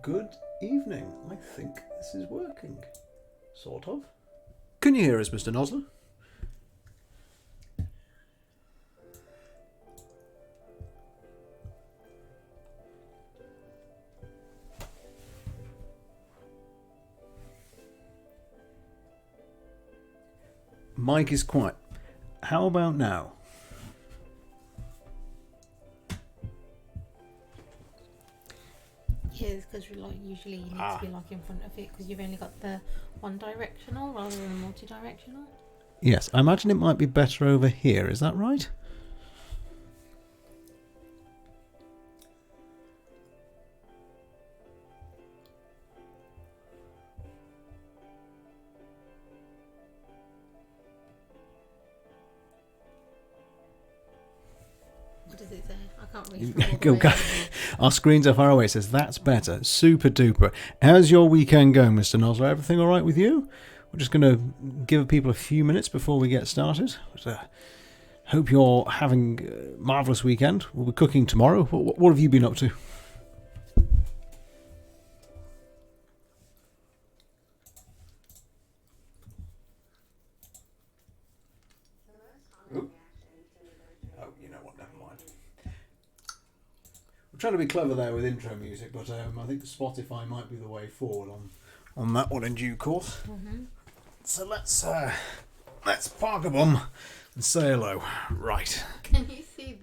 Good evening. I think this is working. Sort of. Can you hear us, Mr. Nosler? Mic is quiet. How about now? Yeah, because usually you need to be in front of it because you've only got the one directional rather than multi-directional. Yes, I imagine it might be better over here. Is that right? What does it say? I can't read. From all the Go. way. Our screens are far away. It says that's better. Super duper. How's your weekend going, Mr. Nosler? Everything all right with you? We're just going to give people a few minutes before we get started. Hope you're having a marvellous weekend. We'll be cooking tomorrow. What have you been up to? Oh, you know what? Never mind. I'm trying to be clever there with intro music, but I think Spotify might be the way forward on that one in due course. Mm-hmm. So let's park a bum and say hello. Right. Can you see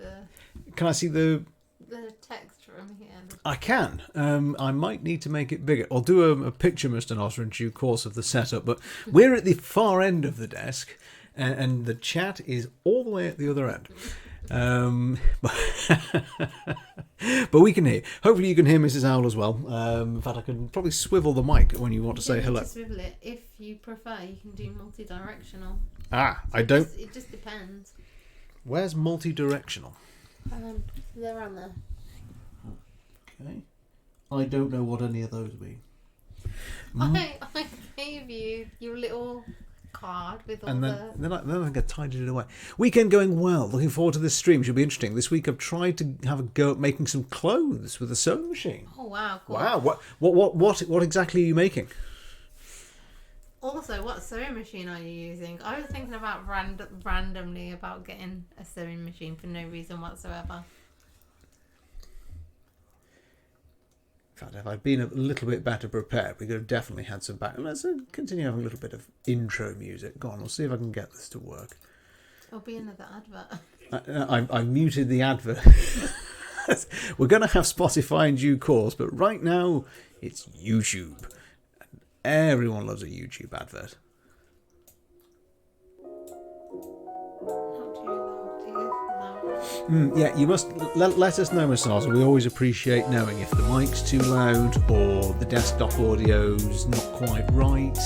Can I see the? the text from here? I can. I might need to make it bigger. I'll do a picture, Mr. Nosler, in due course of the setup. But we're at the far end of the desk, and the chat is all the way at the other end. But we can hear. Hopefully you can hear Mrs. Owl as well. In fact, I can probably swivel the mic when you want to say You hello. can swivel it. If you prefer, you can do multi-directional. I don't. It just depends. Where's multi-directional? They're on there. Okay. I don't know what any of those mean. I gave you your little card with all And the... then I think I tidied it away. Weekend going well. Looking forward to this stream. Should be interesting. This week I've tried to have a go at making some clothes with a sewing machine. Oh wow! Cool. Wow. What exactly are you making? Also, what sewing machine are you using? I was thinking about randomly about getting a sewing machine for no reason whatsoever. In fact, if I'd been a little bit better prepared, we could have definitely had some back. Let's continue having a little bit of intro music. Go on, we'll see if I can get this to work. It'll be another advert. I muted the advert. We're going to have Spotify in due course, but right now it's YouTube. Everyone loves a YouTube advert. Not too loud. Yeah, you must let us know, Mr. Nosler. We always appreciate knowing if the mic's too loud or the desktop audio's not quite right.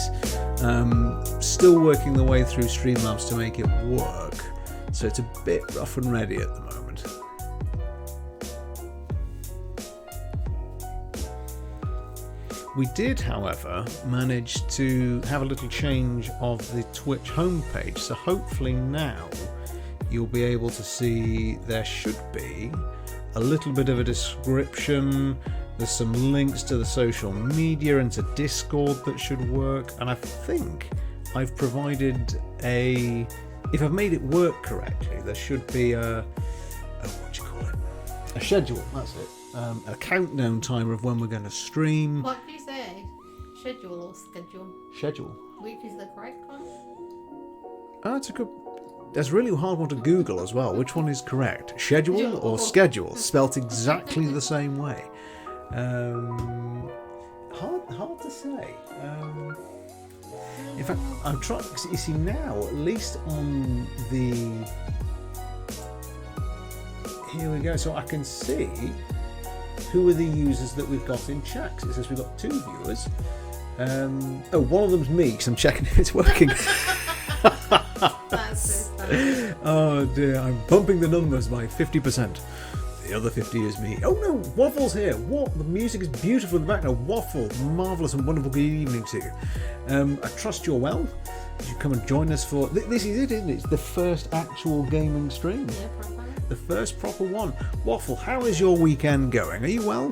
Still working the way through Streamlabs to make it work, so it's a bit rough and ready at the moment. We did, however, manage to have a little change of the Twitch homepage, so hopefully now you'll be able to see there should be a little bit of a description. There's some links to the social media and to Discord that should work, and I think I've provided if I've made it work correctly, there should be a schedule, that's it. A countdown timer of when we're going to stream. What do you say? Schedule or schedule? Schedule. Which is the correct one? That's a good. That's really a hard one to Google as well. Which one is correct? Schedule or schedule? Spelt exactly the same way. Hard to say. In fact, I'm trying. You see now, at least on the. Here we go. So I can see who are the users that we've got in chat. It says we've got 2 viewers. One of them's me, because I'm checking if it's working. That's so funny. Oh dear, I'm bumping the numbers by 50%. The other 50 is me. Oh no, Waffle's here. What? The music is beautiful in the background. Waffle, marvellous and wonderful good evening to you. I trust you're well. You come and join us for... This is it, isn't it? It's the first actual gaming stream. Yeah, proper. the first proper one. Waffle, how is your weekend going? Are you well?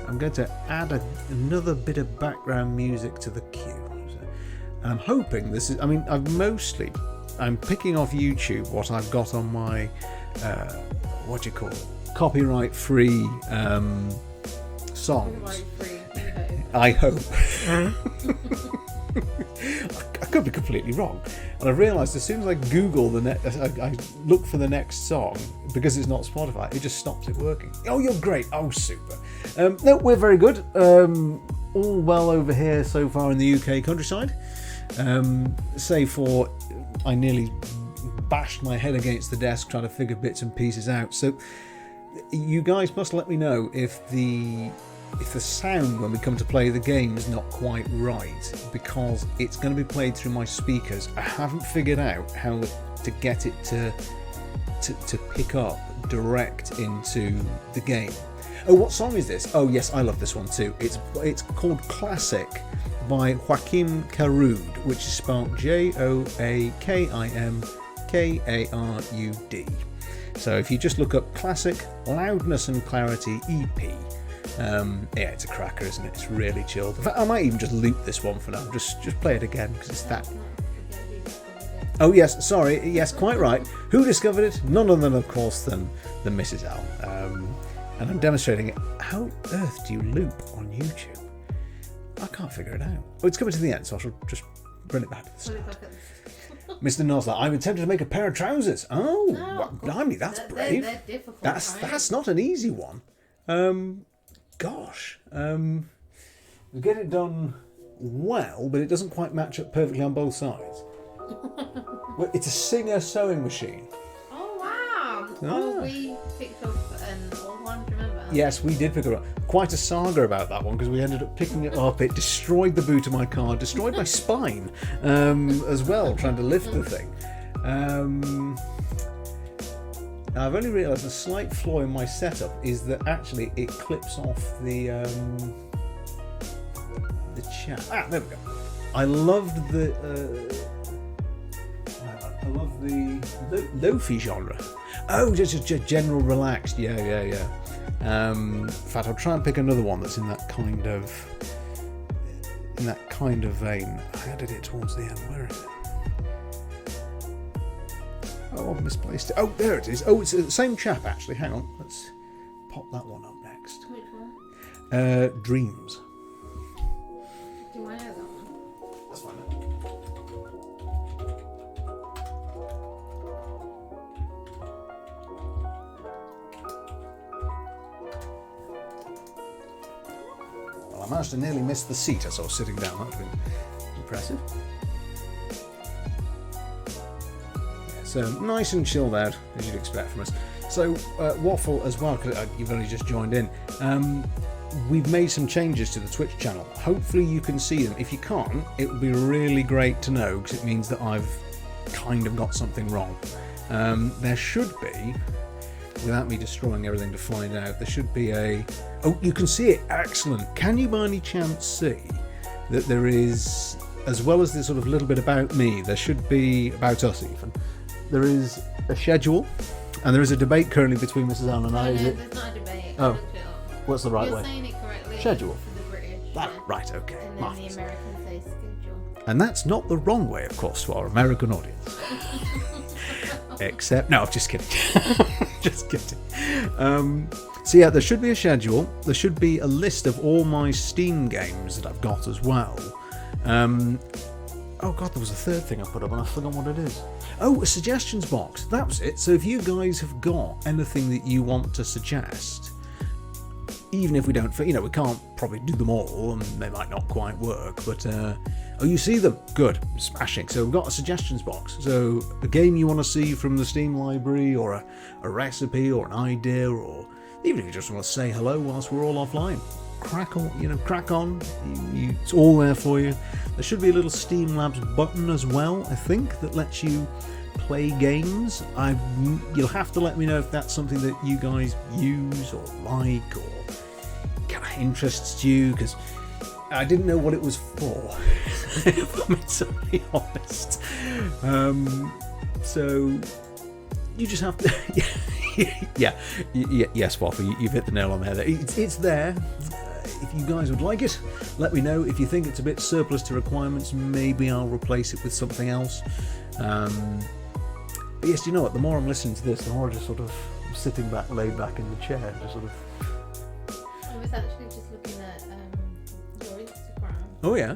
I'm going to add another bit of background music to the queue. And I'm hoping this is, I mean, I'm picking off YouTube what I've got on my, what do you call it? Copyright free songs. I hope. I could be completely wrong. And I've realised as soon as I Google I look for the next song, because it's not Spotify, it just stops it working. Oh, you're great. Oh, super. No, we're very good. All well over here so far in the UK countryside. Save for I nearly bashed my head against the desk trying to figure bits and pieces out. So you guys must let me know if the sound when we come to play the game is not quite right, because it's going to be played through my speakers. I haven't figured out how to get it to pick up direct into the game. Oh, what song is this? Oh yes, I love this one too. It's called Classic by Joachim Karud, which is spelled JoakimKarud. So if you just look up Classic Loudness and Clarity EP, yeah, it's a cracker, isn't it? It's really chilled. In fact, I might even just loop this one for now. Just play it again because it's that. Oh yes, sorry, yes, quite right. Who discovered it? None other than, of course, than Mrs. L. And I'm demonstrating it. How on earth do you loop on YouTube? I can't figure it out. Oh, it's coming to the end, so I shall just bring it back to the start. Mr. Nosler, I'm attempting to make a pair of trousers. Oh, well, blimey, that's brave. They're difficult. That's not an easy one. Gosh, we get it done well, but it doesn't quite match up perfectly on both sides. Well, it's a Singer sewing machine. Oh wow! Oh, we picked up an old one. Do you remember? Yes, we did pick it up. Quite a saga about that one because we ended up picking it up. It destroyed the boot of my car, destroyed my spine as well, trying to lift the thing. I've only realised a slight flaw in my setup is that actually it clips off the chat. Ah, there we go. I loved the Lo-fi genre. Oh, just general relaxed. Yeah. In fact, I'll try and pick another one that's in that kind of vein. I added it towards the end. Where is it? Oh, I've misplaced it. Oh, there it is. Oh, it's the same chap, actually. Hang on. Let's pop that one up next. Which one? Dreams. Do I know that one? That's fine. Well, I managed to nearly miss the seat as I was sitting down. That would have been impressive. So nice and chilled out, as you'd expect from us. So Waffle as well, because you've only just joined in. We've made some changes to the Twitch channel. Hopefully you can see them. If you can't, it would be really great to know, because it means that I've kind of got something wrong. There should be, without me destroying everything to find out, there should be a... Oh, you can see it. Excellent. Can you by any chance see that there is, as well as this sort of little bit about me, there should be, about us even, there is a schedule, and there is a debate currently between Mrs. Allen and I. No, there's not a debate. Oh. I looked it up. What's the right You're way? saying it correctly. Schedule. For the British. That, yeah. right, okay. And then Marvellous. the Americans say schedule. And that's not the wrong way, of course, to our American audience. Except, no, I'm just kidding. Just kidding. So yeah, there should be a schedule. There should be a list of all my Steam games that I've got as well. Oh god, there was a third thing I put up and I forgot what it is. Oh, a suggestions box. That was it. So if you guys have got anything that you want to suggest, even if we don't, we can't probably do them all and they might not quite work, but oh, you see them? Good. Smashing. So we've got a suggestions box. So a game you want to see from the Steam library, or a recipe, or an idea, or even if you just want to say hello whilst we're all offline. Crack on, it's all there for you. There should be a little Steam Labs button as well, I think, that lets you play games. You'll have to let me know if that's something that you guys use or like, or kind of interests you, because I didn't know what it was for, if I'm entirely honest. So you just have to. Yes, Waffle, you've hit the nail on the head. It's there. If you guys would like it, let me know. If you think it's a bit surplus to requirements, maybe I'll replace it with something else. But yes, you know what? The more I'm listening to this, the more I just sort of sitting back, laid back in the chair, just sort of. I was actually just looking at your Instagram. Oh yeah.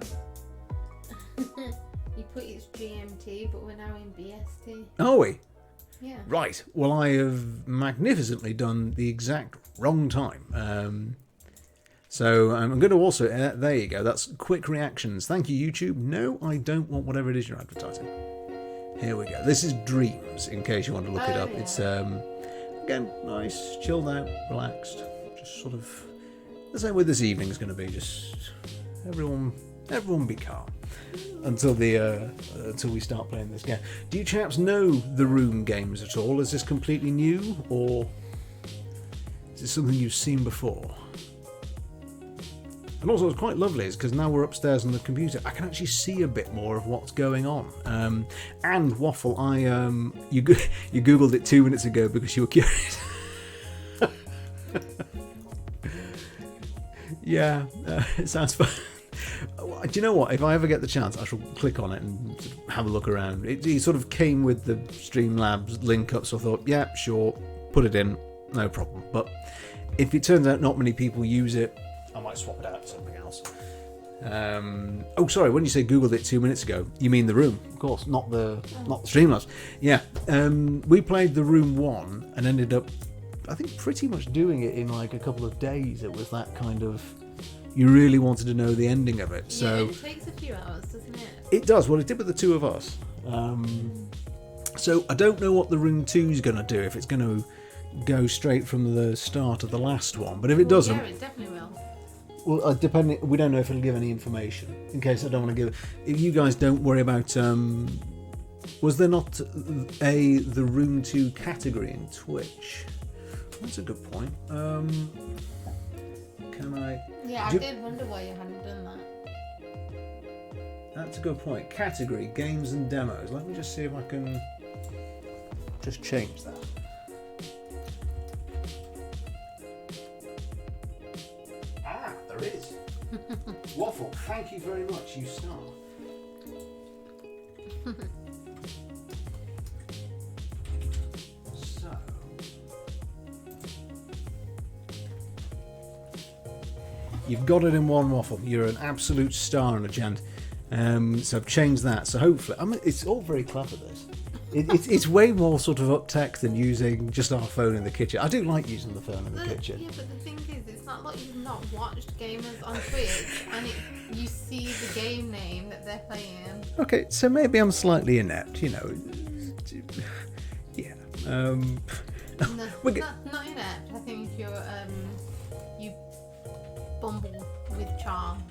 You put it's GMT, but we're now in BST. Are we? Yeah. Right. Well, I have magnificently done the exact wrong time. So I'm going to also. There you go. That's quick reactions. Thank you, YouTube. No, I don't want whatever it is you're advertising. Here we go. This is Dreams, in case you want to look it up. Yeah. It's again nice, chilled out, relaxed. Just sort of the same way this evening is going to be. Just everyone be calm until we start playing this game. Do you chaps know the Room games at all? Is this completely new, or is this something you've seen before? And also, what's quite lovely is because now we're upstairs on the computer, I can actually see a bit more of what's going on. And Waffle, you googled it 2 minutes ago because you were curious. Yeah, it sounds fun. Do you know what? If I ever get the chance, I shall click on it and have a look around. It sort of came with the Streamlabs link up, so I thought, yeah, sure, put it in, no problem. But if it turns out not many people use it, I might swap it out for something else. Oh, sorry. When you say Googled it 2 minutes ago, you mean The Room, of course, not the Streamlabs. Yeah, we played The Room 1 and ended up, I think, pretty much doing it in like a couple of days. It was that kind of. You really wanted to know the ending of it, so yeah, it takes a few hours, doesn't it? It does. Well, it did with the two of us. So I don't know what The Room 2 is going to do. If it's going to go straight from the start of the last one, but if it doesn't, yeah, it definitely will. well, depending, we don't know if it'll give any information. In case I don't want to give. If you guys don't worry about, was there not the Room 2 category in Twitch? That's a good point. Can I? Yeah, I did wonder why you hadn't done that. That's a good point. Category, games and demos. Let me just see if I can just change that. Ah, there is. Waffle, thank you very much, you star. So, you've got it in one, Waffle. You're an absolute star and a gent. So I've changed that. So hopefully, I mean, it's all very clever. This, it's way more sort of up tech than using just our phone in the kitchen. I do like using the phone in the kitchen. Yeah, but the thing is, it's not like you've not watched gamers on Twitch and you see the game name that they're playing. Okay, so maybe I'm slightly inept, you know. Yeah. No, not inept. I think you're you bumble with charm.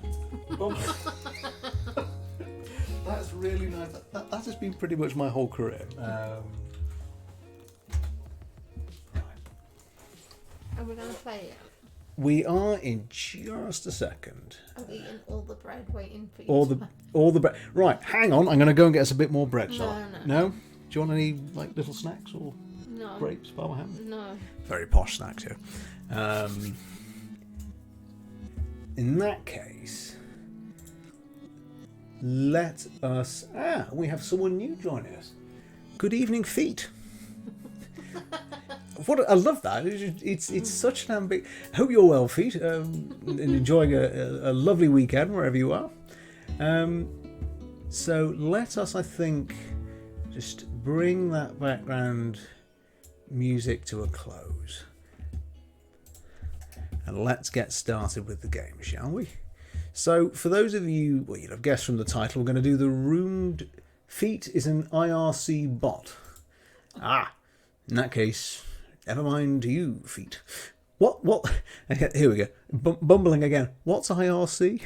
That's really nice. That has been pretty much my whole career. Are we going to play it? We are in just a second. I've eaten all the bread waiting for you. All the bread. Right, hang on. I'm going to go and get us a bit more bread. No. No? Do you want any like little snacks or No. grapes, Parma ham? No. Very posh snacks here. In that case, let us. We have someone new joining us. Good evening, Feet. What I love that. It's such an ambiguous. Hope you're well, Feet, and enjoying a lovely weekend wherever you are. So let us, I think, just bring that background music to a close. And let's get started with the game, shall we? So, for those of you, well, you'd have guessed from the title, we're going to do the Roomed. Feet is an IRC bot. In that case, never mind you, Feet. What? Okay, here we go. Bumbling again. What's IRC?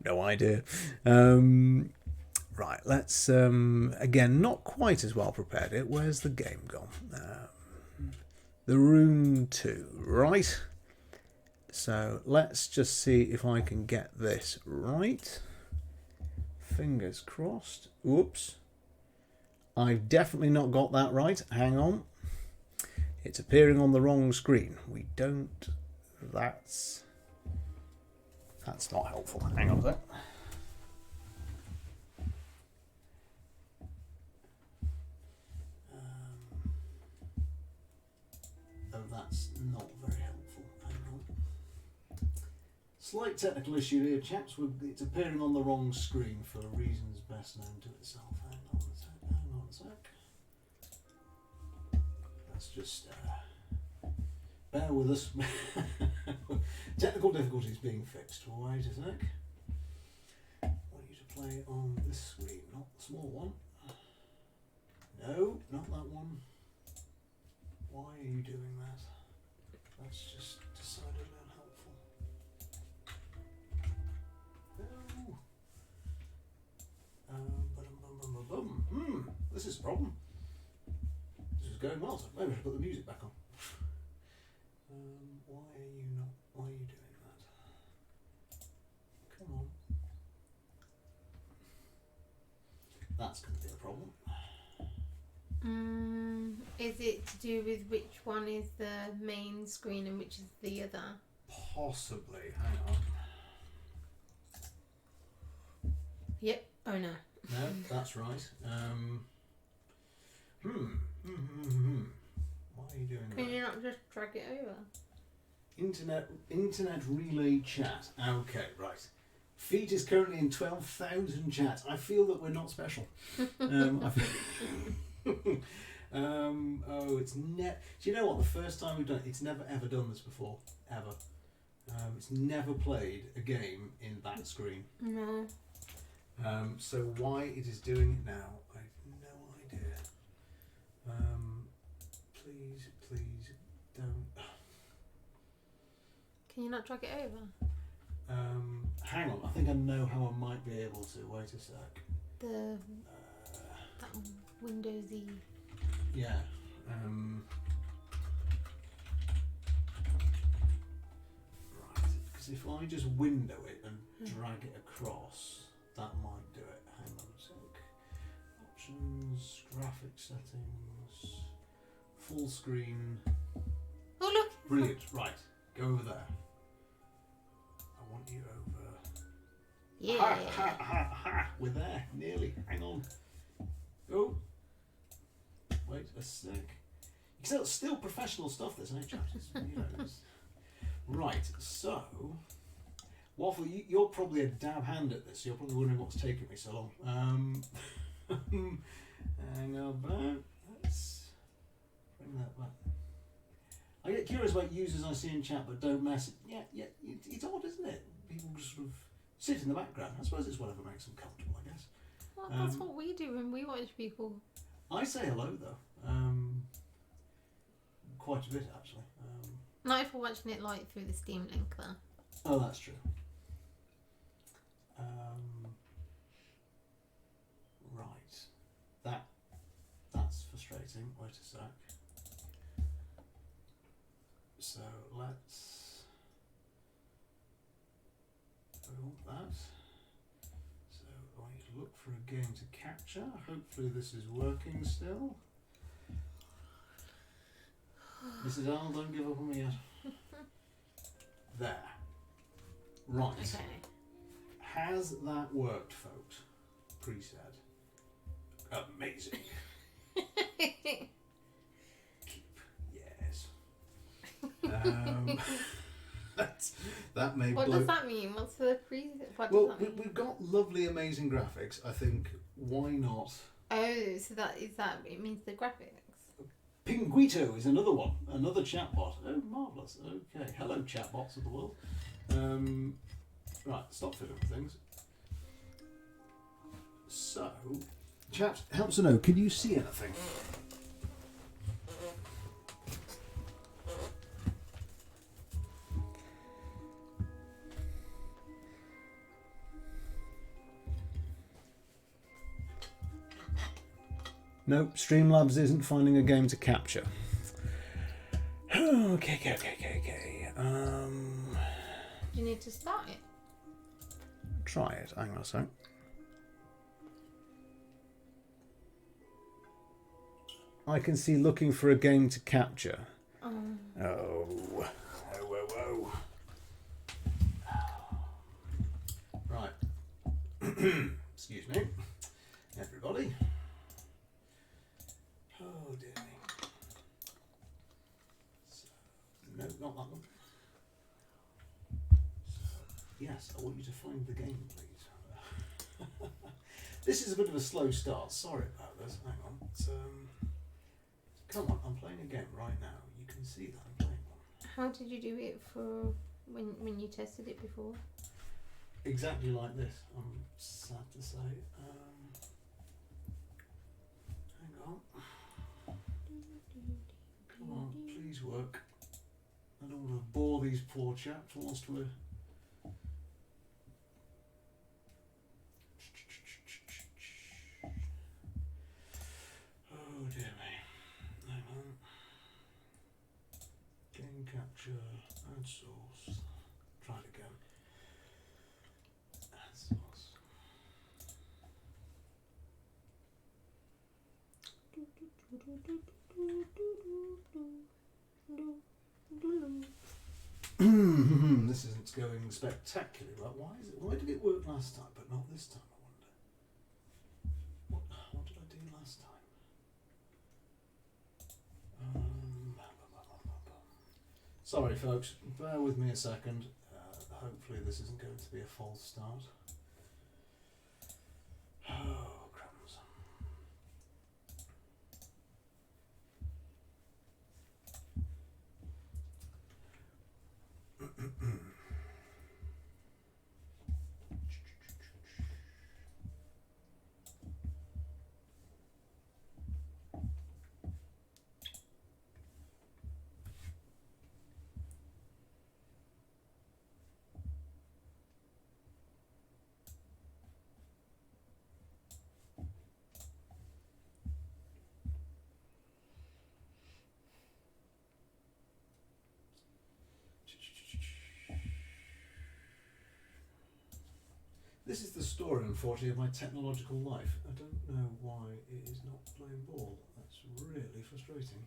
No idea. Right, let's, again, not quite as well prepared. Where's the game gone? The Room 2, right? So let's just see if I can get this right. Fingers crossed. Oops. I've definitely not got that right. Hang on. It's appearing on the wrong screen. We don't... That's not helpful. Hang on a sec. Oh, that's not very helpful. Hang on. Slight technical issue here, chaps. It's appearing on the wrong screen for reasons best known to itself. Hang on a sec. Hang on a sec. Let's just bear with us. Technical difficulties being fixed. Wait a sec. I want you to play on this screen, not the small one. No, not that one. Why are you doing that? That's just decidedly unhelpful. No. This is a problem. This is going well, so maybe I should put the music back on. Why are you doing that? Come on. That's going to be a problem. Is it to do with which one is the main screen and which is the other? Possibly. Hang on. Yep. Oh no. No, that's right. Why are you doing that? Can you not just drag it over? Internet relay chat. Okay, right. Feet is currently in 12,000 chats. I feel that we're not special. It's do you know what? The first time we've done it's never ever done this before, ever. It's never played a game in that screen. No. So why it is doing it now, I have no idea. Please don't. Can you not drag it over? Hang on, I think I know how I might be able to. Wait a sec. That Windowsy. Yeah. Right, because if I just window it and drag it across, that might do it. Hang on a sec. Options, graphic settings, full screen. Oh look! Brilliant. Right, go over there. I want you over. Yeah. Ha ha ha ha! We're there, nearly. Hang on. Go. Wait a sec. It's still professional stuff, this, ain't it? Right, so Waffle, you're probably a dab hand at this. So you're probably wondering what's taking me so long. Hang about. Let's bring that back. I get curious about users I see in chat, but don't mess. Yeah, it's odd, isn't it? People just sort of sit in the background. I suppose it's whatever makes them comfortable, I guess. Well, that's what we do when we watch people. I say hello though. Quite a bit actually. Not if we're watching it like through the Steam link though. Oh, that's true. Right. That's frustrating. Wait a sec. So let's do that. So I need to look for a game to capture. Hopefully this is working still. Mrs. L, don't give up on me yet. There. Right. Okay. Has that worked, folks? Pre-said. Amazing. Keep. Yes. That may What blow. does that mean? What's the pre? What does Well, that mean? we've got lovely, amazing graphics. I think why not? Oh, so it means the graphics. Pinguito is another one, another chatbot. Oh, marvellous. Okay, hello chatbots of the world. Right, stop fiddling with things. So, chaps, helps to know, can you see anything? Nope, Streamlabs isn't finding a game to capture. Okay. Do you need to start it? Try it. Hang on a sec. I can see looking for a game to capture. Oh. Oh. Oh. Right. Excuse me. Everybody. Oh dear me. So, no, not that one. So, yes, I want you to find the game, please. This is a bit of a slow start. Sorry about this. Hang on. Come on, I'm playing a game right now. You can see that I'm playing one. How did you do it for when you tested it before? Exactly like this, I'm sad to say. Hang on. Come on, please work. I don't want to bore these poor chaps whilst we're... Oh dear me. Hang on. Game capture, add source. Try it again. Add source. This isn't going spectacularly well. Why did it work last time but not this time, I wonder? What did I do last time? Sorry folks, bear with me a second. Hopefully this isn't going to be a false start. Oh, crumbs. This is the story, unfortunately, of my technological life. I don't know why it is not playing ball. That's really frustrating.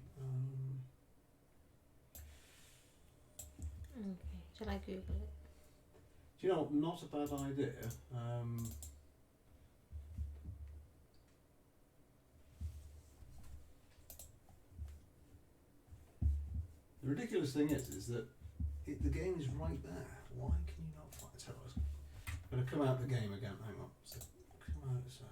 Okay. Shall I Google it? Do you know what? Not a bad idea. The ridiculous thing is that the game is right there. Why can you not find it? I'm going to come out the game again. Hang on. So, come out a sec.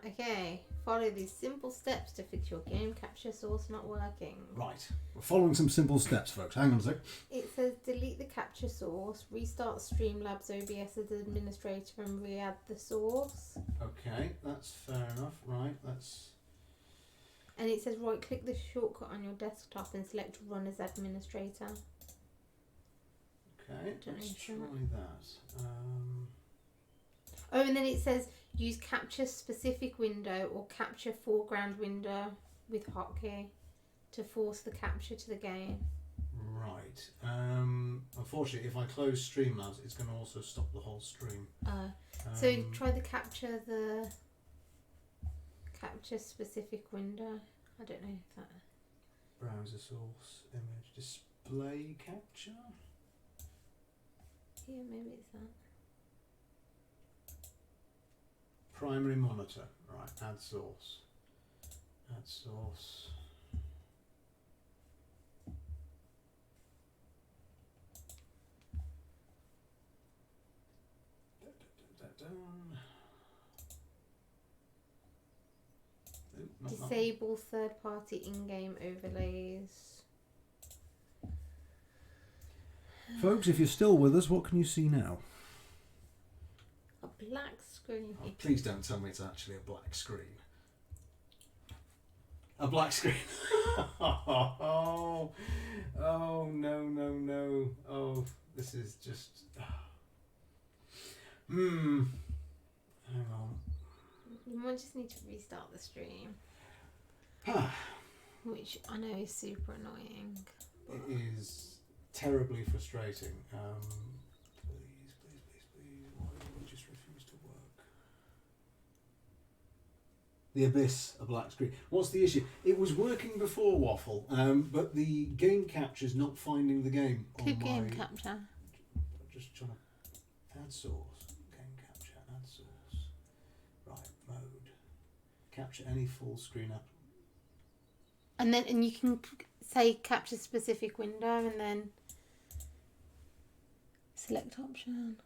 Okay. Follow these simple steps to fix your game capture source not working. Right. We're following some simple steps, folks. Hang on a sec. It says delete the capture source, restart Streamlabs OBS as administrator and re-add the source. Okay, that's fair enough. Right, that's... And it says right click the shortcut on your desktop and select run as administrator. Okay, let's try that. Oh, and then it says use capture specific window or capture foreground window with hotkey to force the capture to the game. Right. Unfortunately, if I close Streamlabs, it's going to also stop the whole stream. So try the capture specific window. I don't know if that... Browser source, image, display capture? Yeah, maybe it's that. Primary monitor. Right, add source. Add source. Disable third-party in-game overlays. Folks, if you're still with us, what can you see now? A black screen. Oh, please don't tell me it's actually a black screen. A black screen. Oh, no. Oh, this is just... Hang on. You might just need to restart the stream. Which I know is super annoying. It is terribly frustrating. Please. Why will it just refuse to work? The Abyss, a black screen. What's the issue? It was working before Waffle, but the game capture's not finding the game. Click game capture. Just trying to add source. Game capture, add source. Right, mode. Capture any full screen app. And you can say capture specific window and then select option.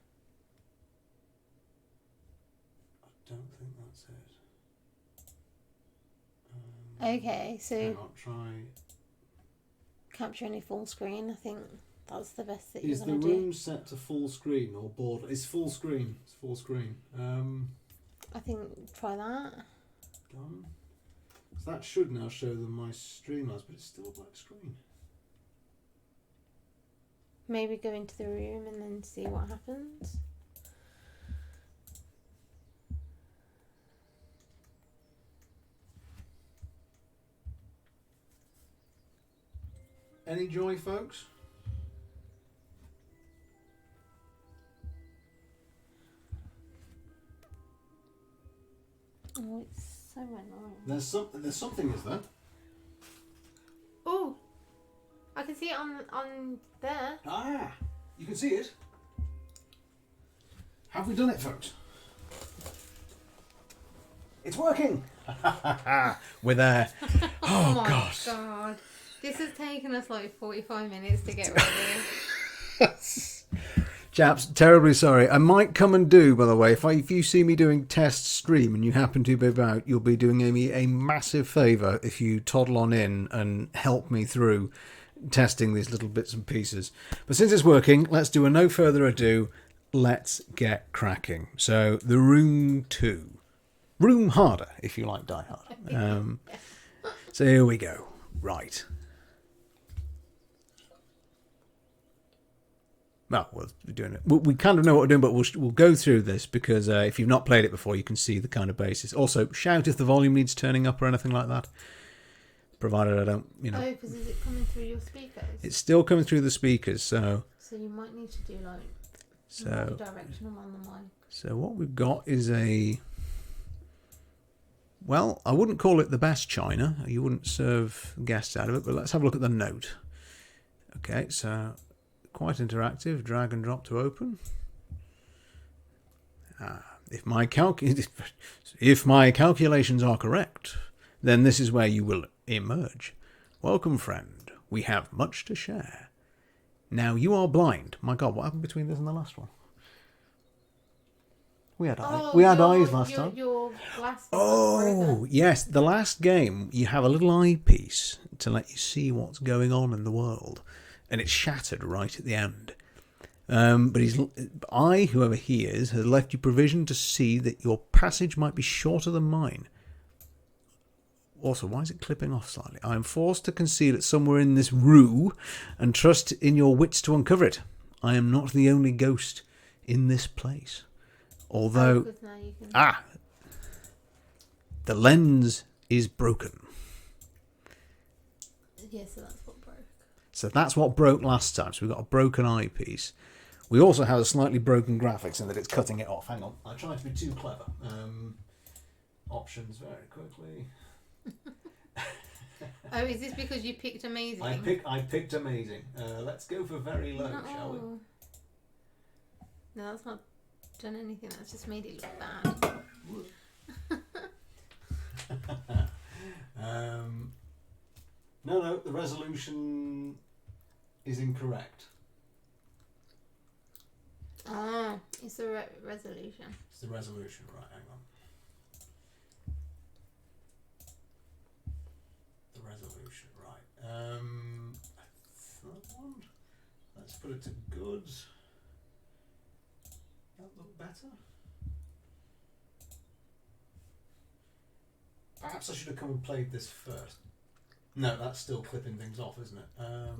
I don't think that's it. Okay, so Hang on, try. capture any full screen. I think that's the best that you're Is the going to room do. set to full screen or border? It's full screen. It's full screen. I think try that. Done. So that should now show them my Streamlabs, but it's still a black screen. Maybe go into the room and then see what happens. Any joy, folks? Oh, it's so annoying. There's something, is there? Oh, I can see it on there. Ah, you can see it. Have we done it, folks? It's working. We're there. Oh, my God. God. This has taken us like 45 minutes to get ready. Chaps, terribly sorry. I might come and do, by the way, if you see me doing test stream and you happen to be about, you'll be doing me a massive favour if you toddle on in and help me through testing these little bits and pieces. But since it's working, let's do a no further ado. Let's get cracking. So, the Room 2. Room Harder, if you like Die Hard. So here we go. Right. Well, we're doing it. We kind of know what we're doing, but we'll go through this because if you've not played it before, you can see the kind of basis. Also, shout if the volume needs turning up or anything like that. Provided I don't, Oh, because is it coming through your speakers? It's still coming through the speakers, so you might need to do like directional on the mic. So what we've got is well, I wouldn't call it the best china. You wouldn't serve guests out of it, but let's have a look at the note. Okay, so quite interactive. Drag and drop to open. If my calculations are correct, then this is where you will emerge. Welcome, friend. We have much to share. Now you are blind. My God, what happened between this and the last one? We had eyes last time. Your glass. Oh, yes. The last game, you have a little eyepiece to let you see what's going on in the world. And it's shattered right at the end. But whoever he is, has left you provision to see that your passage might be shorter than mine. Also, why is it clipping off slightly? I am forced to conceal it somewhere in this rue and trust in your wits to uncover it. I am not the only ghost in this place. Although, the lens is broken. Yeah, so that's what broke. So that's what broke last time. So we've got a broken eyepiece. We also have a slightly broken graphics in that it's cutting it off. Hang on, I tried to be too clever. Options very quickly. Oh, is this because you picked amazing? I picked amazing. Let's go for very low, shall we? No, that's not done anything. That's just made it look bad. No, the resolution is incorrect. It's the resolution. It's the resolution, right? Hang on. The resolution, right? That one. Let's put it to goods. That look better. Perhaps I should have come and played this first. No, that's still clipping things off, isn't it?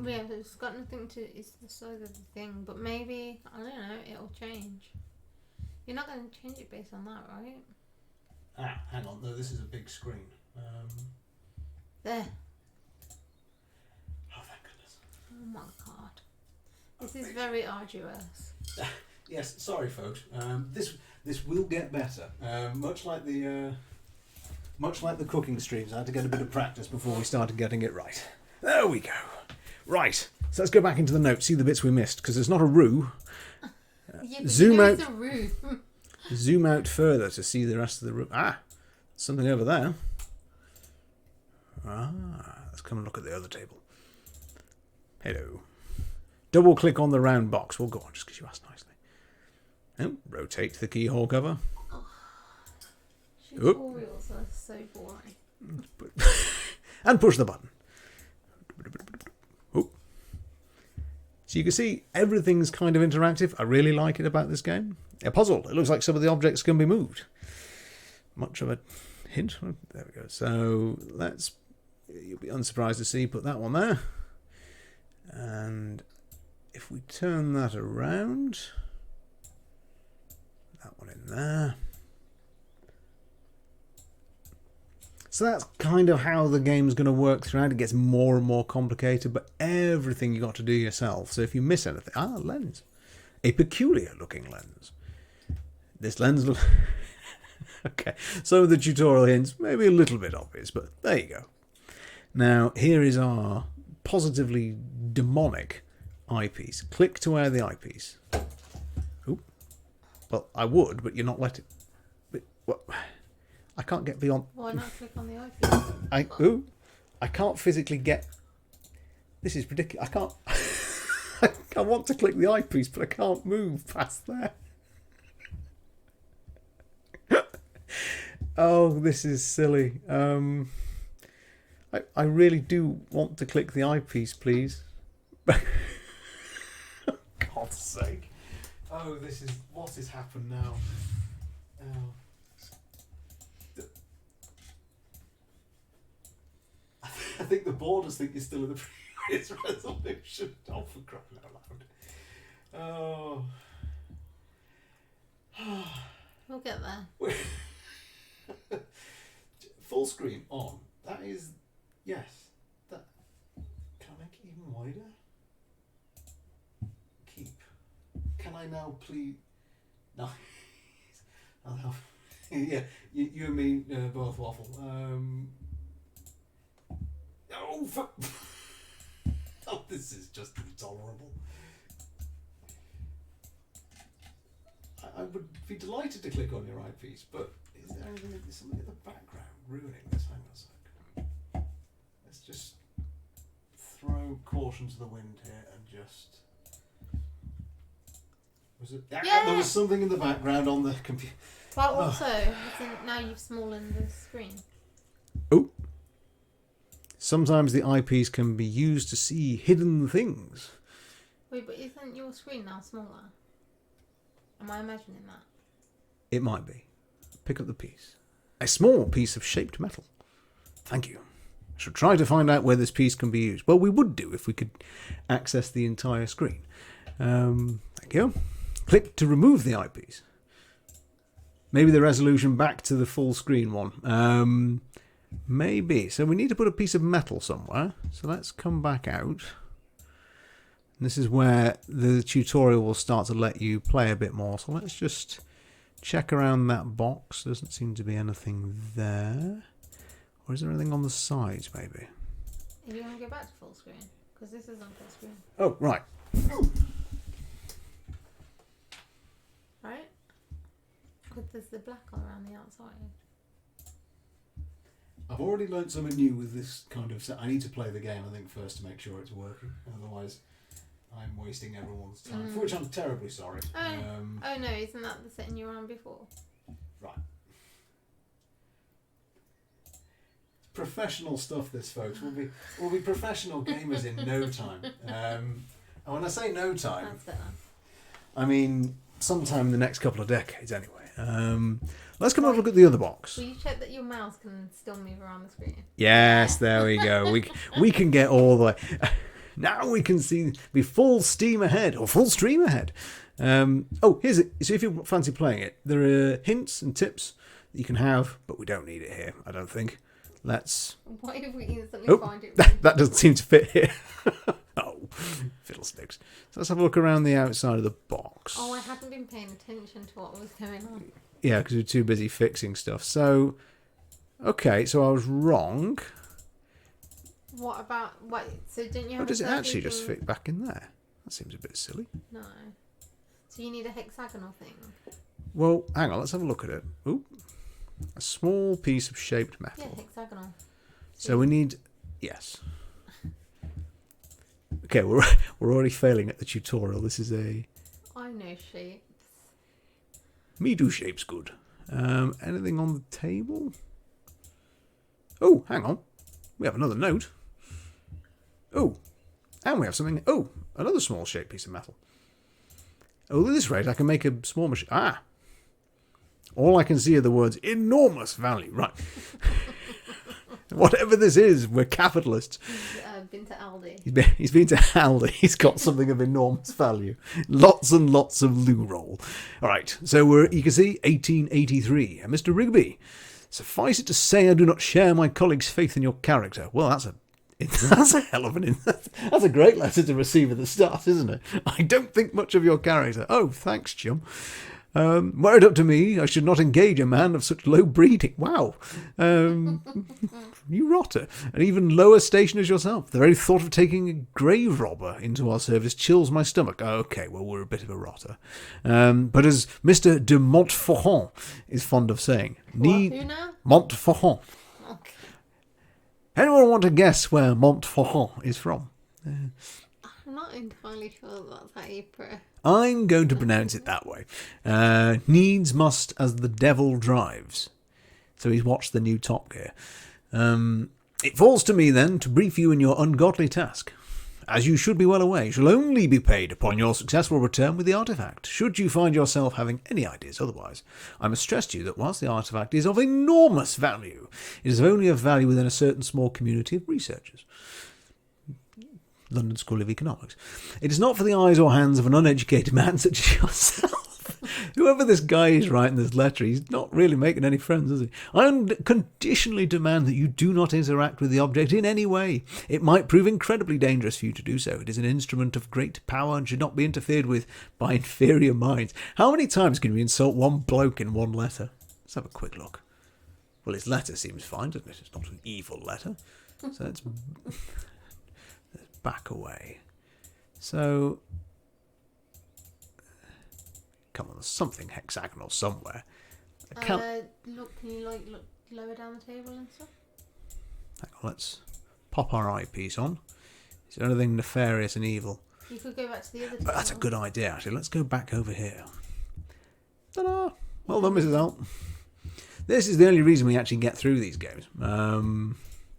Yeah, it's got nothing to. It's the size of the thing, but maybe I don't know. It'll change. You're not going to change it based on that, right? Hang on. No, this is a big screen. There. Oh, thank goodness. Oh my God. This is very arduous. Yes, sorry, folks. This will get better. Much like the Much like the cooking streams, I had to get a bit of practice before we started getting it right. There we go. Right, so let's go back into the notes, see the bits we missed, because there's not a roux. Yeah, but Zoom there out. is a roof. Zoom out further to see the rest of the room. Ah, something over there. Ah, let's come and look at the other table. Hello. Double click on the round box. Well, go on, just because you asked nicely. Oh, rotate the keyhole cover. Oop. Tutorials are so boring. And push the button. Oh. So you can see everything's kind of interactive. I really like it about this game. A puzzle. It looks like some of the objects can be moved. Much of a hint. There we go. So let's, you'll be unsurprised to see, put that one there. And if we turn that around, that one in there. So that's kind of how the game's going to work throughout. It gets more and more complicated, but everything you got to do yourself. So if you miss anything, lens, a peculiar looking lens. This lens looks okay. Some of the tutorial hints maybe a little bit obvious, but there you go. Now here is our positively demonic eyepiece. Click to wear the eyepiece. Oop. Well, I would, but you're not letting. But what? I can't get beyond. Why not click on the eyepiece? I can't physically get. This is ridiculous. I can't. I want to click the eyepiece, but I can't move past there. Oh, this is silly. I really do want to click the eyepiece, please. God's sake. Oh, this is what has happened now. Oh. I think the borders think you're still in the previous resolution. Oh, for crying out loud. Oh. We'll get there. Full screen on. That is, yes. That. Can I make it even wider? Keep. Can I now please? Nice. Yeah, you and me both waffle. Oh, fuck. Oh, this is just intolerable. I would be delighted to click on your eyepiece, but is there something in the background ruining this? Hang on a sec. Let's just throw caution to the wind here and just. Was it? Yeah. There was something in the background on the computer. But also, now you've smallened the screen. Oh. Sometimes the eyepiece can be used to see hidden things. Wait, but isn't your screen now smaller? Am I imagining that? It might be. Pick up the piece. A small piece of shaped metal. Thank you. I should try to find out where this piece can be used. Well, we would do if we could access the entire screen. Thank you. Click to remove the eyepiece. Maybe the resolution back to the full screen one. Maybe. So we need to put a piece of metal somewhere. So let's come back out. This is where the tutorial will start to let you play a bit more. So let's just check around that box. Doesn't seem to be anything there. Or is there anything on the sides, maybe? If you want to go back to full screen, because this is on full screen. Oh, right. Right? Because there's the black all around the outside. I've already learned something new with this kind of set. I need to play the game, I think, first to make sure it's working. Otherwise, I'm wasting everyone's time, for which I'm terribly sorry. Oh no, isn't that the setting you were on before? Right. Professional stuff, this, folks. We'll be professional gamers in no time. And when I say no time, That's better. I mean sometime in the next couple of decades, anyway. Let's come and look at the other box. Will you check that your mouse can still move around the screen? Yes, there we go. We can get all the way. Now we can be full steam ahead, or full stream ahead. Here's it. So if you fancy playing it, there are hints and tips that you can have, but we don't need it here, I don't think. Let's. Why did we instantly find it? That doesn't seem to fit here. Oh, fiddlesticks. So let's have a look around the outside of the box. Oh, I hadn't been paying attention to what was going on. Yeah, because we're too busy fixing stuff. So, Okay, so I was wrong. What about... Wait, so didn't you Or have does a it actually circular just thing? fit back in there? That seems a bit silly. No. So you need a hexagonal thing. Well, hang on, let's have a look at it. Ooh. A small piece of shaped metal. Yeah, hexagonal. So we need... Yes. Okay, we're already failing at the tutorial. This is a... I know shapes. Me do shapes good. Anything on the table? Oh, hang on. We have another note. Oh, and we have something... Oh, another small shaped piece of metal. Oh, at this rate, I can make a small machine... Ah! All I can see are the words enormous value. Right. Whatever this is, we're capitalists. He's been to Aldi. He's been to Aldi. He's got something of enormous value. Lots and lots of loo roll. All right, so you can see 1883. And Mr. Rigby, suffice it to say, I do not share my colleague's faith in your character. Well, that's a hell of that's a great letter to receive at the start, isn't it? I don't think much of your character. Oh, thanks, chum. Were it up to me, I should not engage a man of such low breeding. Wow. You rotter. An even lower station as yourself. The very thought of taking a grave robber into our service chills my stomach. Okay, well, we're a bit of a rotter. But as Mr. de Montfaucon is fond of saying... Who now? Montfaucon. Okay. Anyone want to guess where Montfaucon is from? I'm not entirely sure that's how you put it. I'm going to pronounce it that way. Needs must as the devil drives. So he's watched the new Top Gear. It falls to me then to brief you in your ungodly task. As you should be well aware, you shall only be paid upon your successful return with the artifact. Should you find yourself having any ideas otherwise, I must stress to you that whilst the artifact is of enormous value, it is only of value within a certain small community of researchers. London School of Economics. It is not for the eyes or hands of an uneducated man such as yourself. Whoever this guy is writing this letter, he's not really making any friends, is he? I unconditionally demand that you do not interact with the object in any way. It might prove incredibly dangerous for you to do so. It is an instrument of great power and should not be interfered with by inferior minds. How many times can we insult one bloke in one letter? Let's have a quick look. Well, his letter seems fine, doesn't it? It's not an evil letter. So let's back away. So, come on, there's something hexagonal somewhere. Can you look lower down the table and stuff? Hang on, let's pop our eyepiece on. Is there anything nefarious and evil? You could go back to the other But that's a table. good idea, actually. Let's go back over here. Ta-da! Well done, Mrs. Alt. This is the only reason we actually get through these games.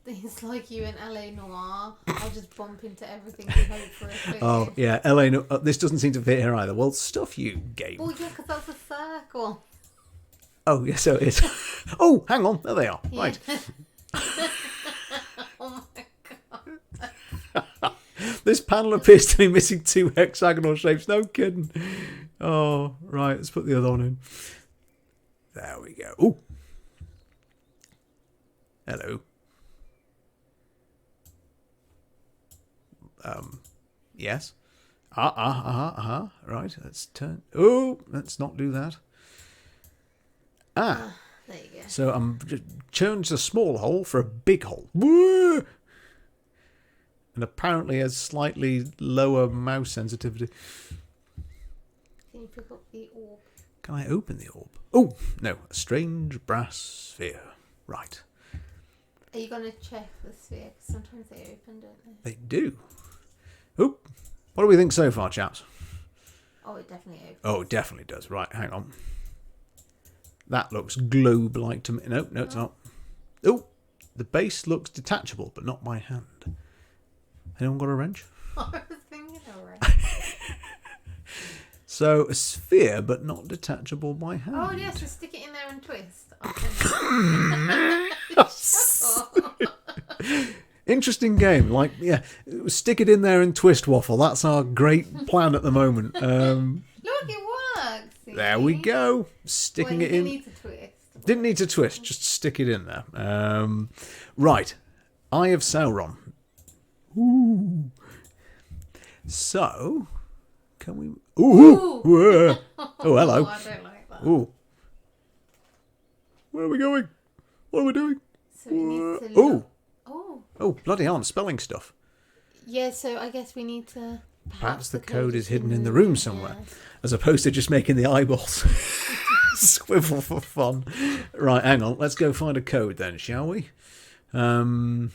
It's like you in LA Noir. I'll just bump into everything and hope for a clue. Oh, yeah, LA. No, this doesn't seem to fit here either. Well, stuff you, game. Oh, yeah, because that's a circle. Oh, yeah, so it is. Oh, hang on. There they are. Yeah. Right. Oh my god. This panel appears to be missing 2 hexagonal shapes. No kidding. Oh, right. Let's put the other one in. There we go. Oh. Hello. Yes. Right. Let's turn. Oh, let's not do that. There you go. So I'm just changed a small hole for a big hole. Woo! And apparently a slightly lower mouse sensitivity. Can you pick up the orb? Can I open the orb? Oh, no. A strange brass sphere. Right. Are you going to check the sphere? 'Cause sometimes they open, don't they? They do. Oh, what do we think so far, chaps? Oh, it definitely opens. Oh, it definitely does. Right, hang on. That looks globe-like to me. No, it's not. Oh, the base looks detachable, but not by hand. Anyone got a wrench? I was thinking already. So, a sphere, but not detachable by hand. Oh, yeah, so stick it in there and twist. Interesting game. Like, yeah, stick it in there and twist waffle. That's our great plan at the moment. Look, it works. See? There we go. Sticking Well, it you in. need to twist. Didn't need to twist, just stick it in there. Right. Eye of Sauron. Ooh. So, can we... Ooh! Ooh. Oh, hello. I don't like that. Ooh. Where are we going? What are we doing? So we need to Ooh. look. Oh. Oh, bloody hell, spelling stuff. Yeah, so I guess we need to... Perhaps the code is hidden in the room somewhere, Yeah. as opposed to just making the eyeballs swivel for fun. Right, hang on. Let's go find a code then, shall we? Oh,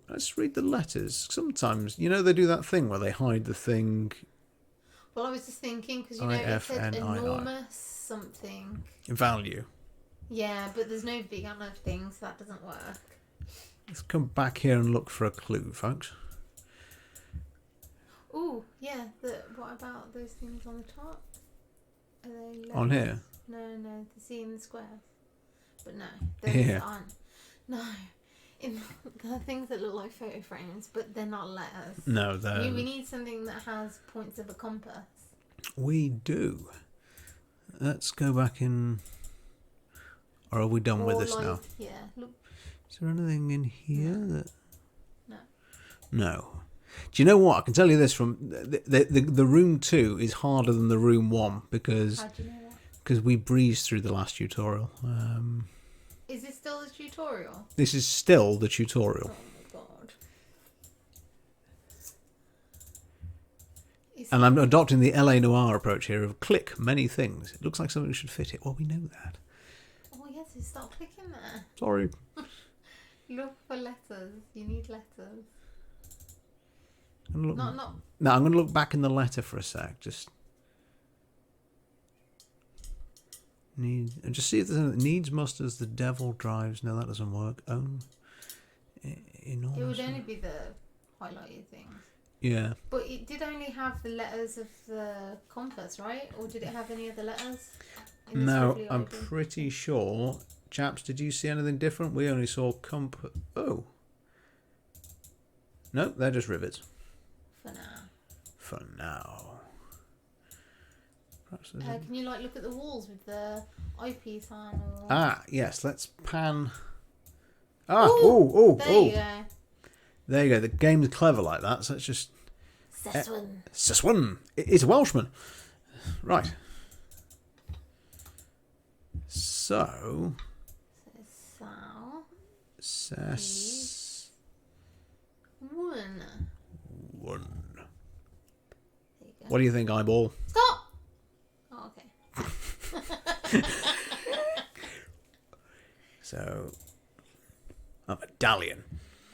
let's read the letters. Sometimes, you know, they do that thing where they hide the thing. Well, I was just thinking, because, you know, it said IFNII. enormous something. Value. Yeah, but there's no big enough thing, so that doesn't work. Let's come back here and look for a clue, folks. Ooh, yeah. What about those things on the top? Are they letters? On here? No, the C in the squares. But no, those Here. aren't. No, in the things that look like photo frames, but they're not letters. No, they're... We need something that has points of a compass. We do. Let's go back in... Or are we done with Or this like, now? Yeah, look. Is there anything in here that... No. No. Do you know what? I can tell you this from... The room 2 is harder than the room 1 because How do you know that? we breezed through the last tutorial. Is this still the tutorial? This is still the Oh tutorial. my god. And I'm adopting the LA Noire approach here of click many things. It looks like something should fit it. Well, we know that. Oh yes, you start clicking there. Sorry. Look for letters. You need letters. I'm gonna look... Not. No, I'm going to look back in the letter for a sec. Just see if there's anything. Needs, must, as the devil drives. No, that doesn't work. Own. Enormous. It would only be the highlighted things. Yeah. But it did only have the letters of the compass, right? Or did it have any other letters? in the No, squiggly I'm icon? pretty sure. Chaps, did you see anything different? We only saw Oh. No, they're just rivets. For now. For now. Perhaps there's Can you like look at the walls with the eyepiece on? Or... Ah, yes, let's pan. Ah, Ooh, there oh. you go. There you go. The game's clever like that, so it's just... Seswin. Seswin. It's a Welshman. Right. So... Sal. Ses... One. One. There you go. What do you think, eyeball? Stop! Oh, okay. So... A medallion.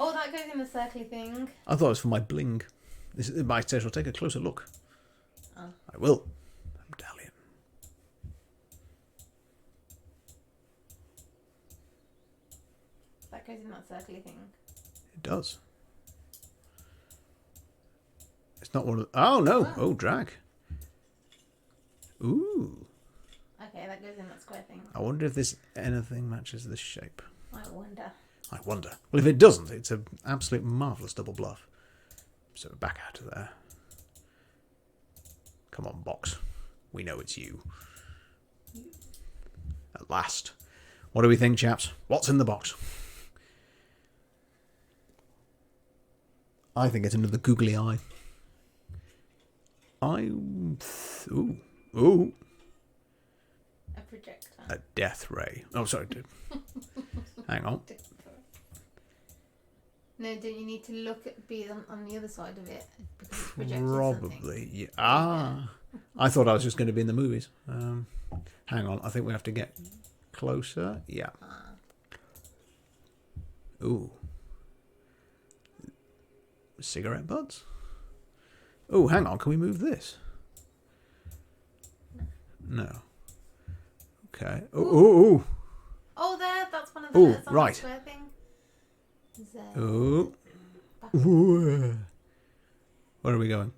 Oh, that goes in the circly thing. I thought it was for my bling. This is my test. I'll take a closer look. Oh. I will. A medallion. That goes in that circly thing. It does. It's not one of... Oh, no. Oh. Oh, drag. Ooh. Okay, that goes in that square thing. I wonder if this anything matches this shape. I wonder. I wonder. Well, if it doesn't, it's an absolute marvellous double bluff. So back out of there. Come on, box. We know it's you. At last. What do we think, chaps? What's in the box? I think it's another googly eye. Ooh. Ooh. A projector. A death ray. Oh, sorry. Hang on. No, don't you need to look at on the other side of it? Because it's projected Probably. something. Yeah. Ah. I thought I was just going to be in the movies. Hang on. I think we have to get closer. Yeah. Ah. Ooh. Cigarette butts? Oh, hang on. Can we move this? No. Okay. Ooh. Oh, there. That's one of the Ooh, letters on right. the square thing. Z. Ooh. Back. Ooh. Where are we going?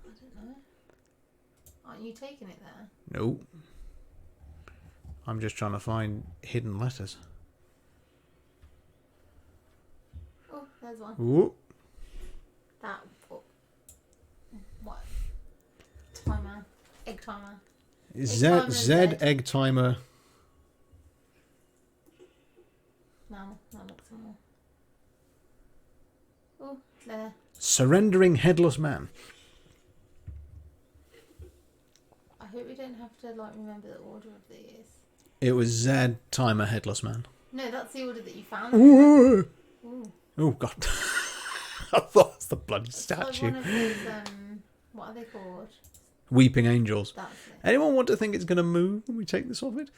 I don't know. Aren't you taking it there? Nope. I'm just trying to find hidden letters. Oh, there's one. Ooh. That. Oh, what? Timer. Egg timer. Z egg timer. Now look some more. Oh, there. Surrendering headless man. I hope we don't have to like remember the order of these. It was Z timer headless man. No, that's the order that you found. Ooh. Ooh. Oh God! I thought that's the bloody It's like statue. one of those, what are they called? Weeping angels. That's it. Anyone want to think it's going to move when we take this off it?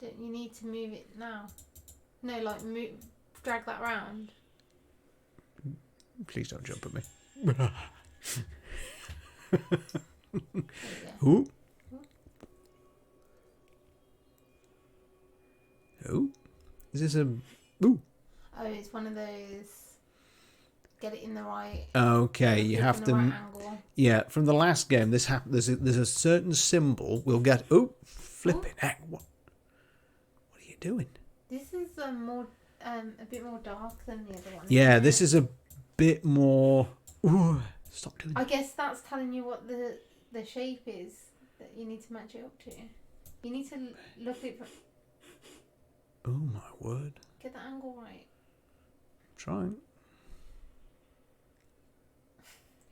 Don't you need to move it now? No, like drag that round. Please don't jump at me. There you go. Ooh. Ooh. Is this a... Ooh. Oh, it's one of those. Get it in the right. Okay, you flip have in to... the right angle. Yeah, from the last game, this there's a certain symbol we'll get... Ooh. Flipping heck. What are you doing? This is more a bit more dark than the other one. Yeah, isn't this it? is a bit more... Ooh. Stop doing I that. guess that's telling you what the shape is that you need to match it up to. You need to look at it. Oh my word. Get the angle right. Trying.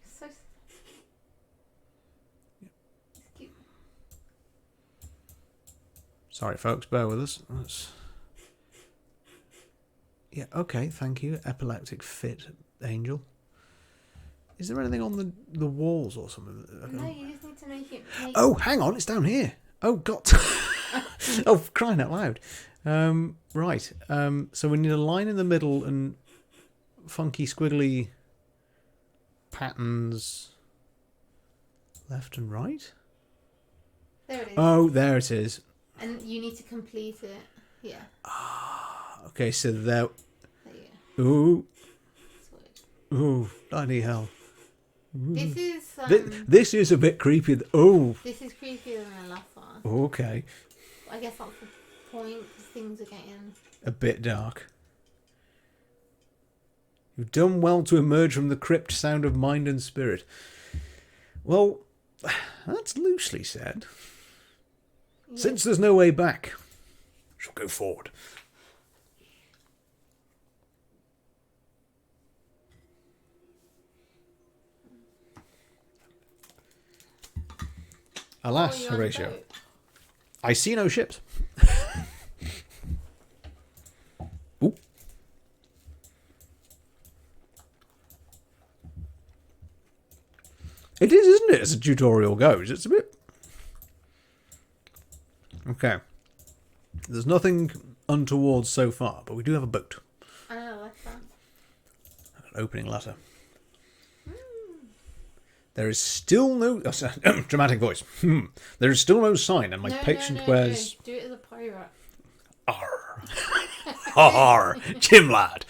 It's so. It's cute. Sorry, folks, bear with us. Yeah, okay, thank you. Epileptic fit angel. Is there anything on the walls or something? No, you just need to make it. Oh, hang on, it's down here. Oh, God. Oh, crying out loud. Right. So we need a line in the middle and funky, squiggly patterns left and right. There it is. Oh, there it is. And you need to complete it. Yeah. Okay, so there. There you go. Ooh, Sweet. ooh, bloody hell. This is This is a bit creepy. Oh, this is creepier than the last one. okay. I guess that's the point because things are getting. A bit dark. You've done well to emerge from the crypt sound of mind and spirit. Well, that's loosely said. Yeah. Since there's no way back, she'll go forward. Alas, you're on a Horatio, boat. I see no ships. Ooh. It is, isn't it, as a tutorial goes? It's a bit... Okay. There's nothing untoward so far, but we do have a boat. I know, I like that. An opening letter. There is still no... Oh, sorry, dramatic voice. There is still no sign, and my patient wears... No. Do it as a pirate. Arr. Arr. Jim lad.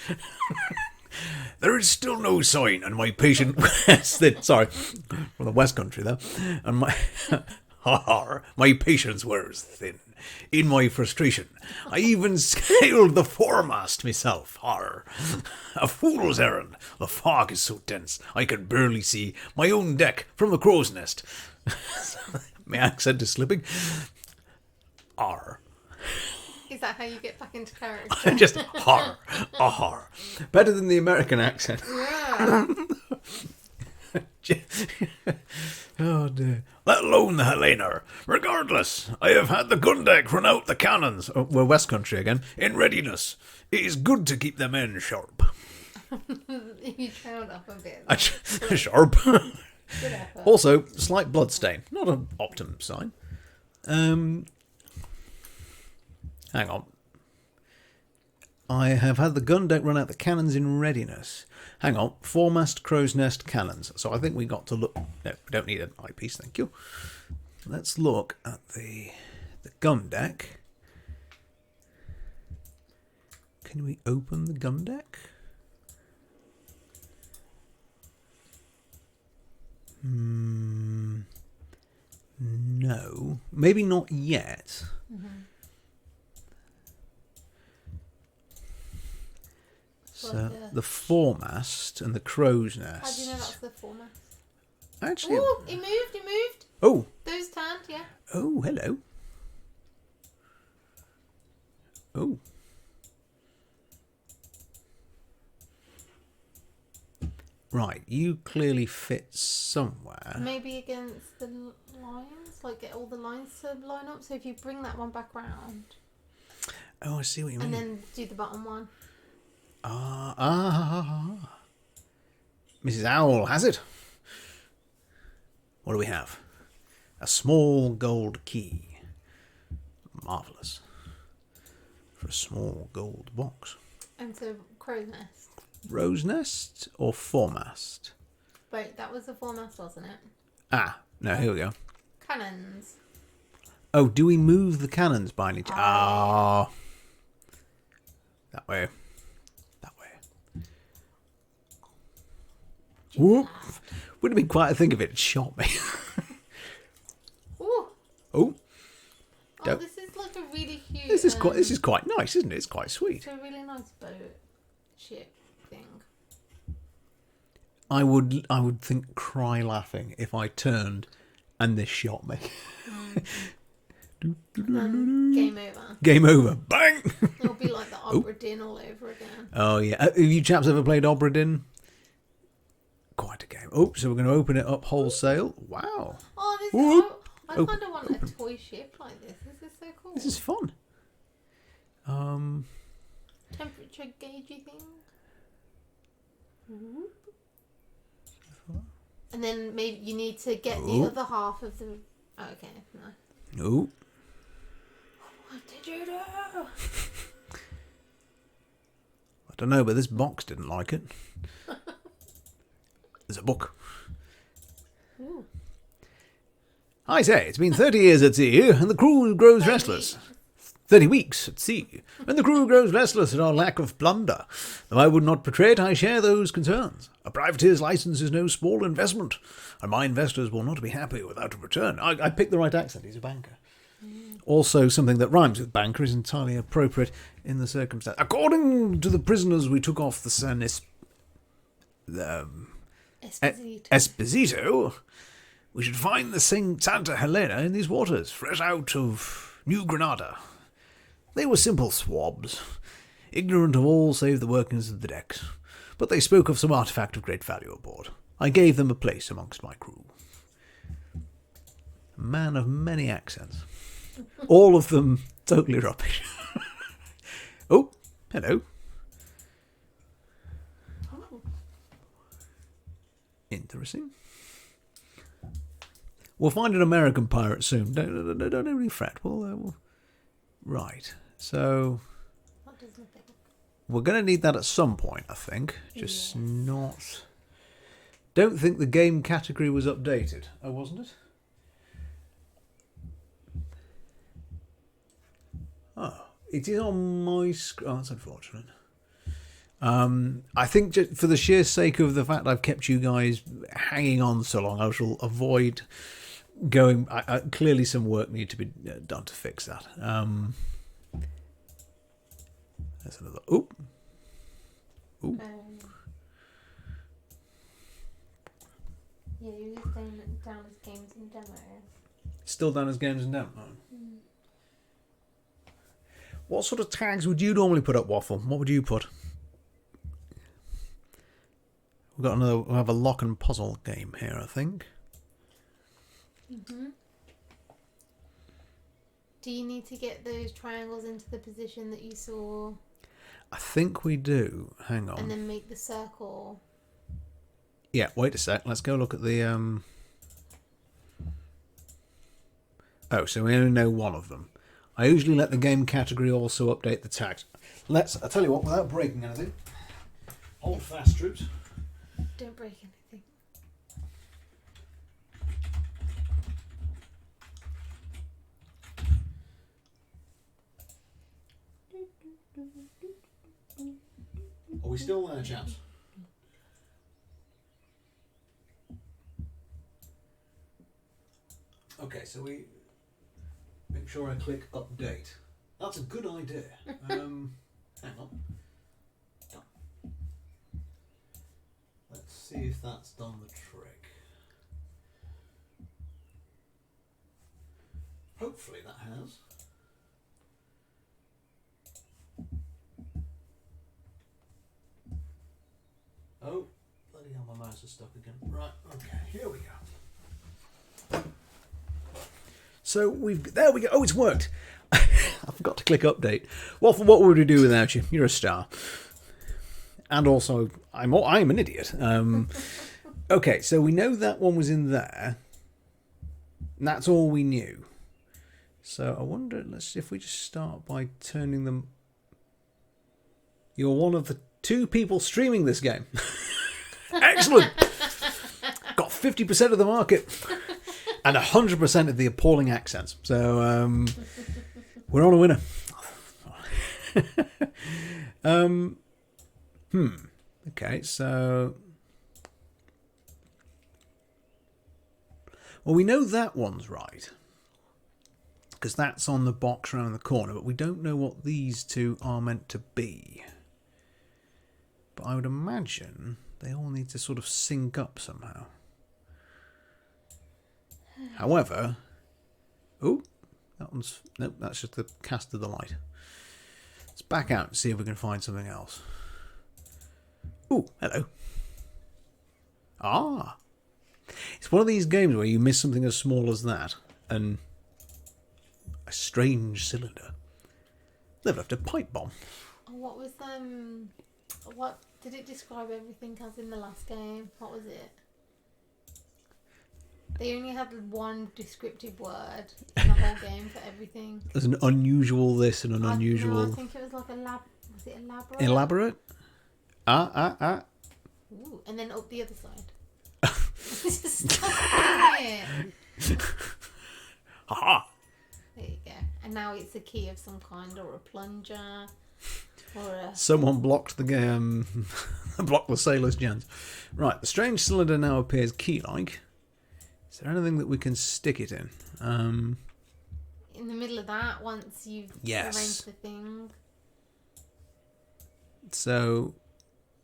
There is still no sign, and my patient wears thin. Sorry, from the West Country there. And my... Arr. My patience wears thin. In my frustration, I even scaled the foremast myself. Arr. A fool's errand. The fog is so dense, I can barely see my own deck from the crow's nest. My accent is slipping. Arr. Is that how you get back into character? Just har, har. Better than the American accent. Yeah. Oh dear. Let alone the Helena. Regardless, I have had the gun deck run out the cannons. Oh, we're West Country again. In readiness. It is good to keep the men sharp. You trailed up a bit. Sharp. Good effort. Also, slight bloodstain. Not an optimum sign. Hang on. I have had the gun deck run out the cannons in readiness. Hang on. Foremast, crow's nest, cannons. So I think we got to look... No, we don't need an eyepiece, thank you. Let's look at the gun deck. Can we open the gun deck? No. Maybe not yet. Mm-hmm. So the foremast and the crow's nest. How do you know that's the format? Actually, Oh, it moved. oh, Those turned, yeah. oh, hello. Oh. Right, you clearly fit somewhere. Maybe against the lines, like get all the lines to line up. So if you bring that one back round. Oh, I see what you mean. And then do the bottom one. Mrs. Owl has it. What do we have? A small gold key. Marvellous. For a small gold box. And so crow's nest. Rose nest or foremast? Wait, that was the foremast, wasn't it? Ah, no, here we go. Cannons. Oh, do we move the cannons by any chance? Ah. That way. That way. Whoop. Would have been quite a thing if it had shot me. Ooh. Oh. Oh, Don't- this is like a really cute. This is quite nice, isn't it? It's quite sweet. It's a really nice boat ship thing. I would think cry laughing if I turned and this shot me. Game over. Game over. Bang! It'll be like the Opera Din all over again. Oh yeah. Have you chaps ever played Obra Dinn? Quite a game. Oh, so we're going to open it up wholesale. Wow. Oh, this Whoop. I kind of want a toy ship like this. This is so cool. This is fun. Temperature gaugey thing. And then maybe you need to get the Oh. other half of the. Oh, okay, no. Oh. What did you do? I don't know, but this box didn't like it. There's a book. Ooh. I say, it's been 30 years at sea, and the crew grows 30 restless. 30 weeks at sea, and the crew grows restless at our lack of plunder. Though I would not betray it, I share those concerns. A privateer's license is no small investment, and my investors will not be happy without a return. I picked the right accent, he's a banker. Also, something that rhymes with banker is entirely appropriate in the circumstance. According to the prisoners we took off the San Esposito. Esposito, we should find the Santa Helena in these waters, fresh out of New Granada. They were simple swabs, ignorant of all save the workings of the decks, but they spoke of some artifact of great value aboard. I gave them a place amongst my crew. A man of many accents. All of them totally rubbish. Oh, hello. Oh. Interesting. We'll find an American pirate soon. Don't really fret. Right. So What does nothing? we're going to need that at some point, I think. Just not. Don't think the game category was updated. Oh, wasn't it? Oh, it is on my screen. Oh, that's unfortunate. I think just for the sheer sake of the fact I've kept you guys hanging on so long, I shall avoid going. Clearly, some work needs to be done to fix that. There's another. Oop. Yeah, you were staying down as games and demo. Still down as games and demo. What sort of tags would you normally put up, Waffle? What would you put? We'll have a lock and puzzle game here, I think. Do you need to get those triangles into the position that you saw I think we do. Hang on. and then make the circle? Yeah, wait a sec. Let's go look at the... Oh, so we only know one of them. I usually let the game category also update the tags. I'll tell you what, without breaking anything. Hold fast, troops. Don't break anything. Are we still there, chaps? Okay, so we make sure I click update. That's a good idea. Hang on. Done. Let's see if that's done the trick. Hopefully that has. Oh, bloody hell, my mouse is stuck again. Right, okay, here we go. So there we go. Oh, it's worked. I I forgot to click update. What would we do without you? You're a star. And also, I'm an idiot. Okay, so we know that one was in there. And that's all we knew. So I wonder, let's see if we just start by turning them. You're one of the 2 people streaming this game. Excellent! Got 50% of the market. And 100% of the appalling accents. So, we're on a winner. Okay, so... Well, we know that one's right. Because that's on the box around the corner. But we don't know what these 2 are meant to be. But I would imagine they all need to sort of sync up somehow. However... Oh, that one's... Nope, that's just the cast of the light. Let's back out and see if we can find something else. Oh, hello. Ah. It's one of these games where you miss something as small as that. And a strange cylinder. They've left a pipe bomb. What was what did it describe everything as in the last game? What was it? They only had one descriptive word in the whole game for everything. There's an unusual this and an unusual... No, I think it was like was it elaborate? Elaborate? Ooh, and then up the other side. Stop it. Ha! There you go. And now it's a key of some kind, or a plunger, or a... Someone blocked the game. Blocked the sailor's chance. Right, the strange cylinder now appears key-like. Is there anything that we can stick it in? In the middle of that, once you've arranged the thing. So...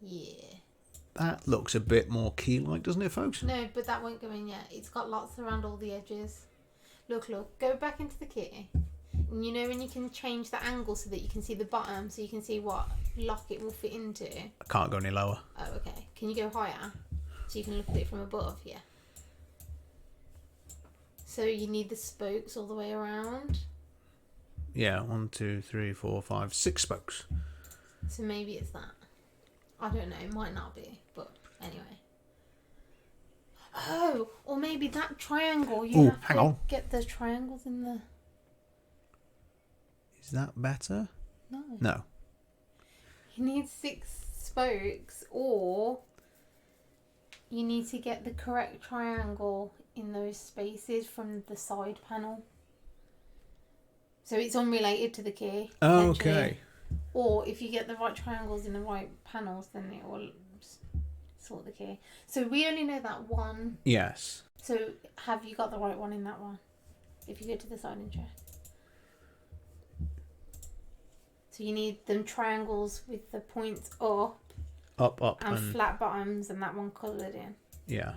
Yeah. That looks a bit more key-like, doesn't it, folks? No, but that won't go in yet. It's got lots around all the edges. Look. Go back into the key. And you know when you can change the angle so that you can see the bottom, so you can see what lock it will fit into? I can't go any lower. Oh, okay. Can you go higher? So you can look at it from above, yeah. So you need the spokes all the way around. Yeah, 1, 2, 3, 4, 5, 6 spokes. So maybe it's that. I don't know, it might not be, but anyway. Oh, or maybe that triangle. You have hang to on. get the triangles in the... Is that better? No. You need 6 spokes, or you need to get the correct triangle in those spaces from the side panel. So it's unrelated to the key. Oh, okay. Or if you get the right triangles in the right panels, then it will sort the key. So we only know that one. Yes. So have you got the right one in that one? If you go to the side and check. So you need them triangles with the points up. Up, and flat bottoms, and that one coloured in. Yeah.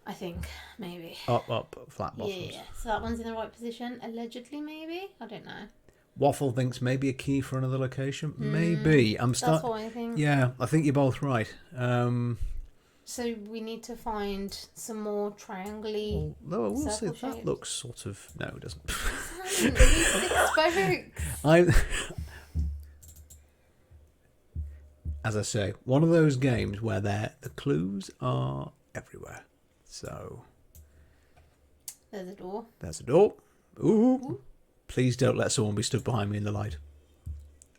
I think, maybe. Up, flat bottoms. Yeah. So that one's in the right position, allegedly, maybe? I don't know. Waffle thinks maybe a key for another location. Maybe. That's what I think. Yeah, I think you're both right. So we need to find some more triangly. Though I will say circle that shapes. looks sort of... No, it doesn't. We need 6 spokes. As I say, one of those games where the clues are everywhere. So... There's a door. There's a door. Ooh. Please don't let someone be stood behind me in the light.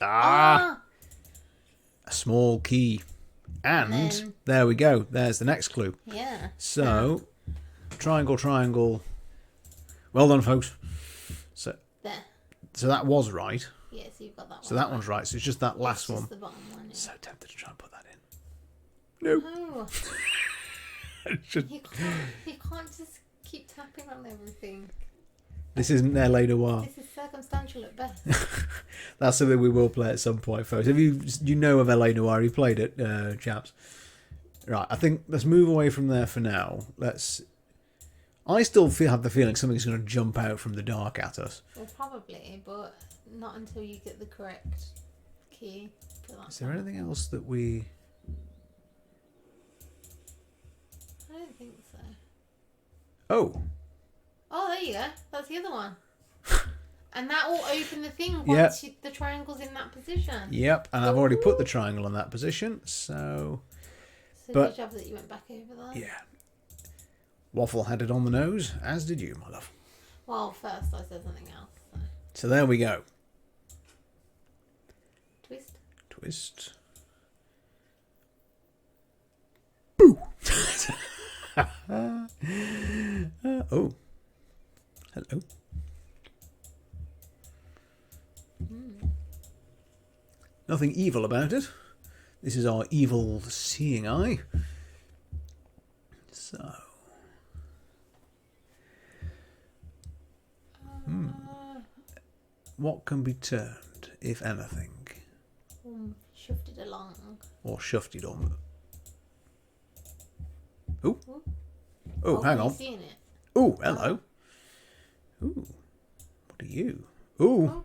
A small key. And there we go. There's the next clue. Yeah. So, triangle. Well done, folks. So that was right. Yes, you've got that one. So that one's right. So it's just that last it's just one. the bottom one. Yeah. So tempted to try and put that in. No. You can't just keep tapping on everything. This isn't L.A. Noire. This is circumstantial at best. That's something we will play at some point, folks. Have you know of L.A. Noire? You played it, chaps. Right, I think let's move away from there for now. I still have the feeling something's going to jump out from the dark at us. Well, probably, but not until you get the correct key for that. Is there anything else that we... I don't think so. Oh, Oh, there you go. That's the other one. And that will open the thing Yep. once the triangle's in that position. Yep, and I've already put the triangle in that position, so... So But- good job that you went back over there. Yeah. Waffle had it on the nose, as did you, my love. Well, first I said something else. So. So there we go. Twist. Twist. Boo! Oh. Hello. Nothing evil about it. This is our evil seeing eye. So. What can be turned, if anything? Shoved it along. Or shifted on? Oh. Ooh. Oh, hang on. Seeing it. Oh, hello. Ooh. What are you? Ooh.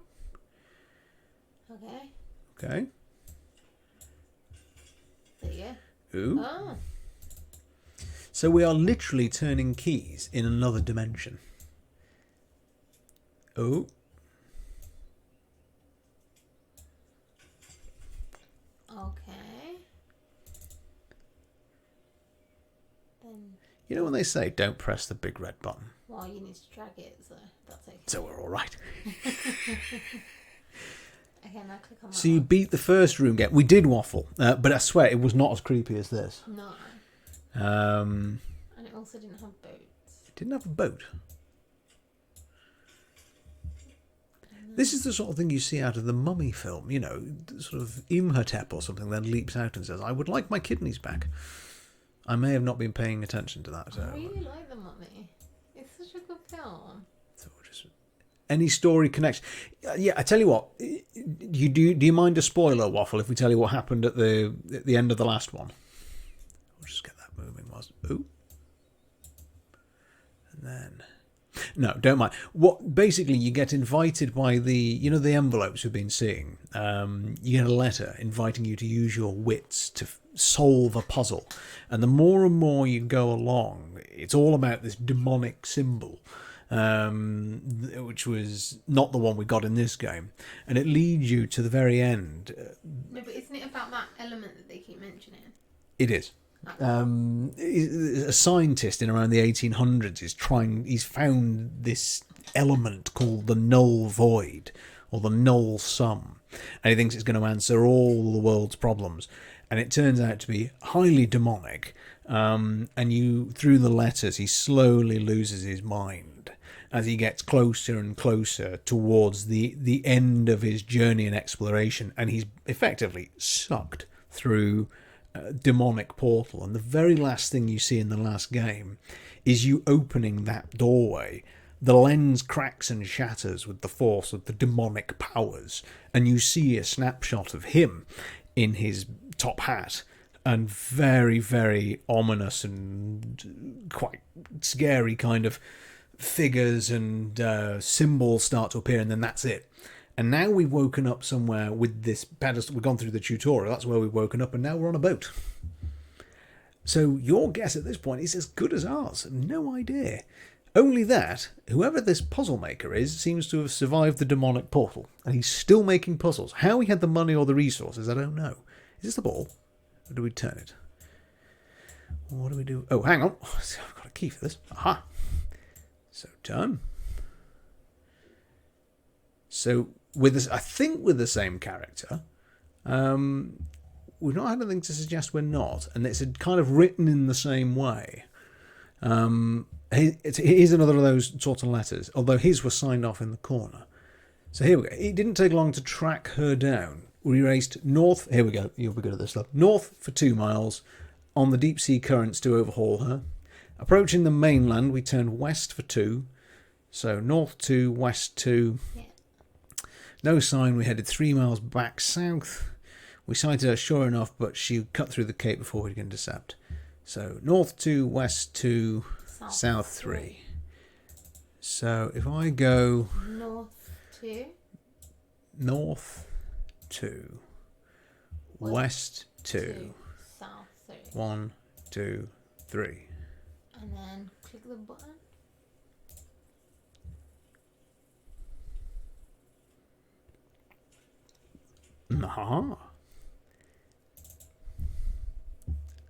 Okay. Okay. There you go. Ooh. Oh. So we are literally turning keys in another dimension. Oh. Okay. Then, You know when they say don't press the big red button? well, you need to drag it, so that's okay. So we're all right. Okay, now click on that So you one. beat the first room game. We did waffle, but I swear it was not as creepy as this. No. Um, And it also didn't have boats. it didn't have a boat. This is the sort of thing you see out of the Mummy film, you know, sort of Imhotep or something then leaps out and says, I would like my kidneys back. I may have not been paying attention to that. So, I really like The Mummy. It's such a good film. so we'll just any story connection. Yeah, I tell you what, you do you mind a spoiler, Waffle, if we tell you what happened at the end of the last one? We'll just get that moving. Ooh. And then... No, don't mind. What basically you get invited by the envelopes we've been seeing. You get a letter inviting you to use your wits to solve a puzzle, and the more and more you go along, it's all about this demonic symbol, which was not the one we got in this game, and it leads you to the very end. No, but isn't it about that element that they keep mentioning? It is. A scientist in around the 1800s he's found this element called the null void or the null sum, and he thinks it's going to answer all the world's problems, and it turns out to be highly demonic, and through the letters he slowly loses his mind as he gets closer and closer towards the end of his journey and exploration, and he's effectively sucked through demonic portal, and the very last thing you see in the last game is you opening that doorway. The lens cracks and shatters with the force of the demonic powers, and you see a snapshot of him in his top hat, and very, very ominous and quite scary kind of figures and symbols start to appear, and then that's it. And now we've woken up somewhere with this pedestal. We've gone through the tutorial. That's where we've woken up, and now we're on a boat. So your guess at this point is as good as ours. No idea. Only that, whoever this puzzle maker is, seems to have survived the demonic portal, and he's still making puzzles. How he had the money or the resources, I don't know. Is this the ball? Or do we turn it? What do we do? Oh, hang on. I've got a key for this. Aha. So turn. So with this, I think with the same character, we've not had anything to suggest we're not, and it's kind of written in the same way. Here's another of those sort of letters, although his was signed off in the corner. So here we go. It didn't take long to track her down. We raced north. Here we go. You'll be good at this stuff. North for 2 miles on the deep sea currents to overhaul her. Approaching the mainland, we turned west for 2. So north 2, west 2. Yeah. No sign. We headed 3 miles back south. We sighted her sure enough, but she cut through the cape before we could intercept. So north 2, west 2, south 3. So if I go North 2. north 2, west 2, South 3. 1, 2, 3. And then click the button. Aha.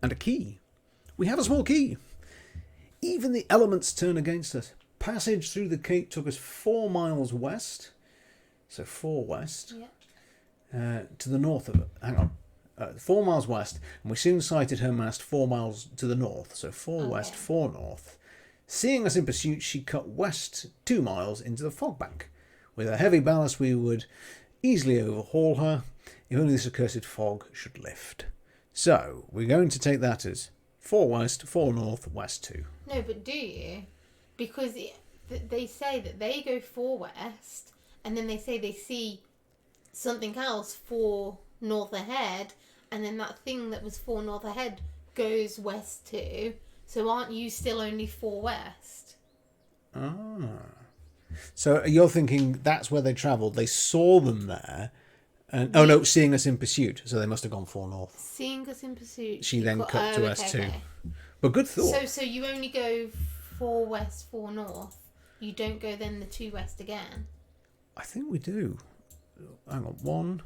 And a key. We have a small key. Even the elements turn against us. Passage through the cape took us 4 miles west. So 4 west. Yeah. To the north of it. Hang on. 4 miles west. And we soon sighted her mast 4 miles to the north. So 4 west, 4 north. Seeing us in pursuit, she cut west 2 miles into the fog bank. With her heavy ballast, we would easily overhaul her if only this accursed fog should lift. So, we're going to take that as 4 west, 4 north, west 2. No, but do you? Because they say that they go 4 west, and then they say they see something else 4 north ahead, and then that thing that was 4 north ahead goes west 2. So aren't you still only 4 west? Ah. So you're thinking that's where they travelled. They saw them there. And, oh no, seeing us in pursuit. So they must have gone 4 north. Seeing us in pursuit. She then cut to S2. But good thought. So you only go 4 west, 4 north. You don't go then the 2 west again. I think we do. Hang on. 1.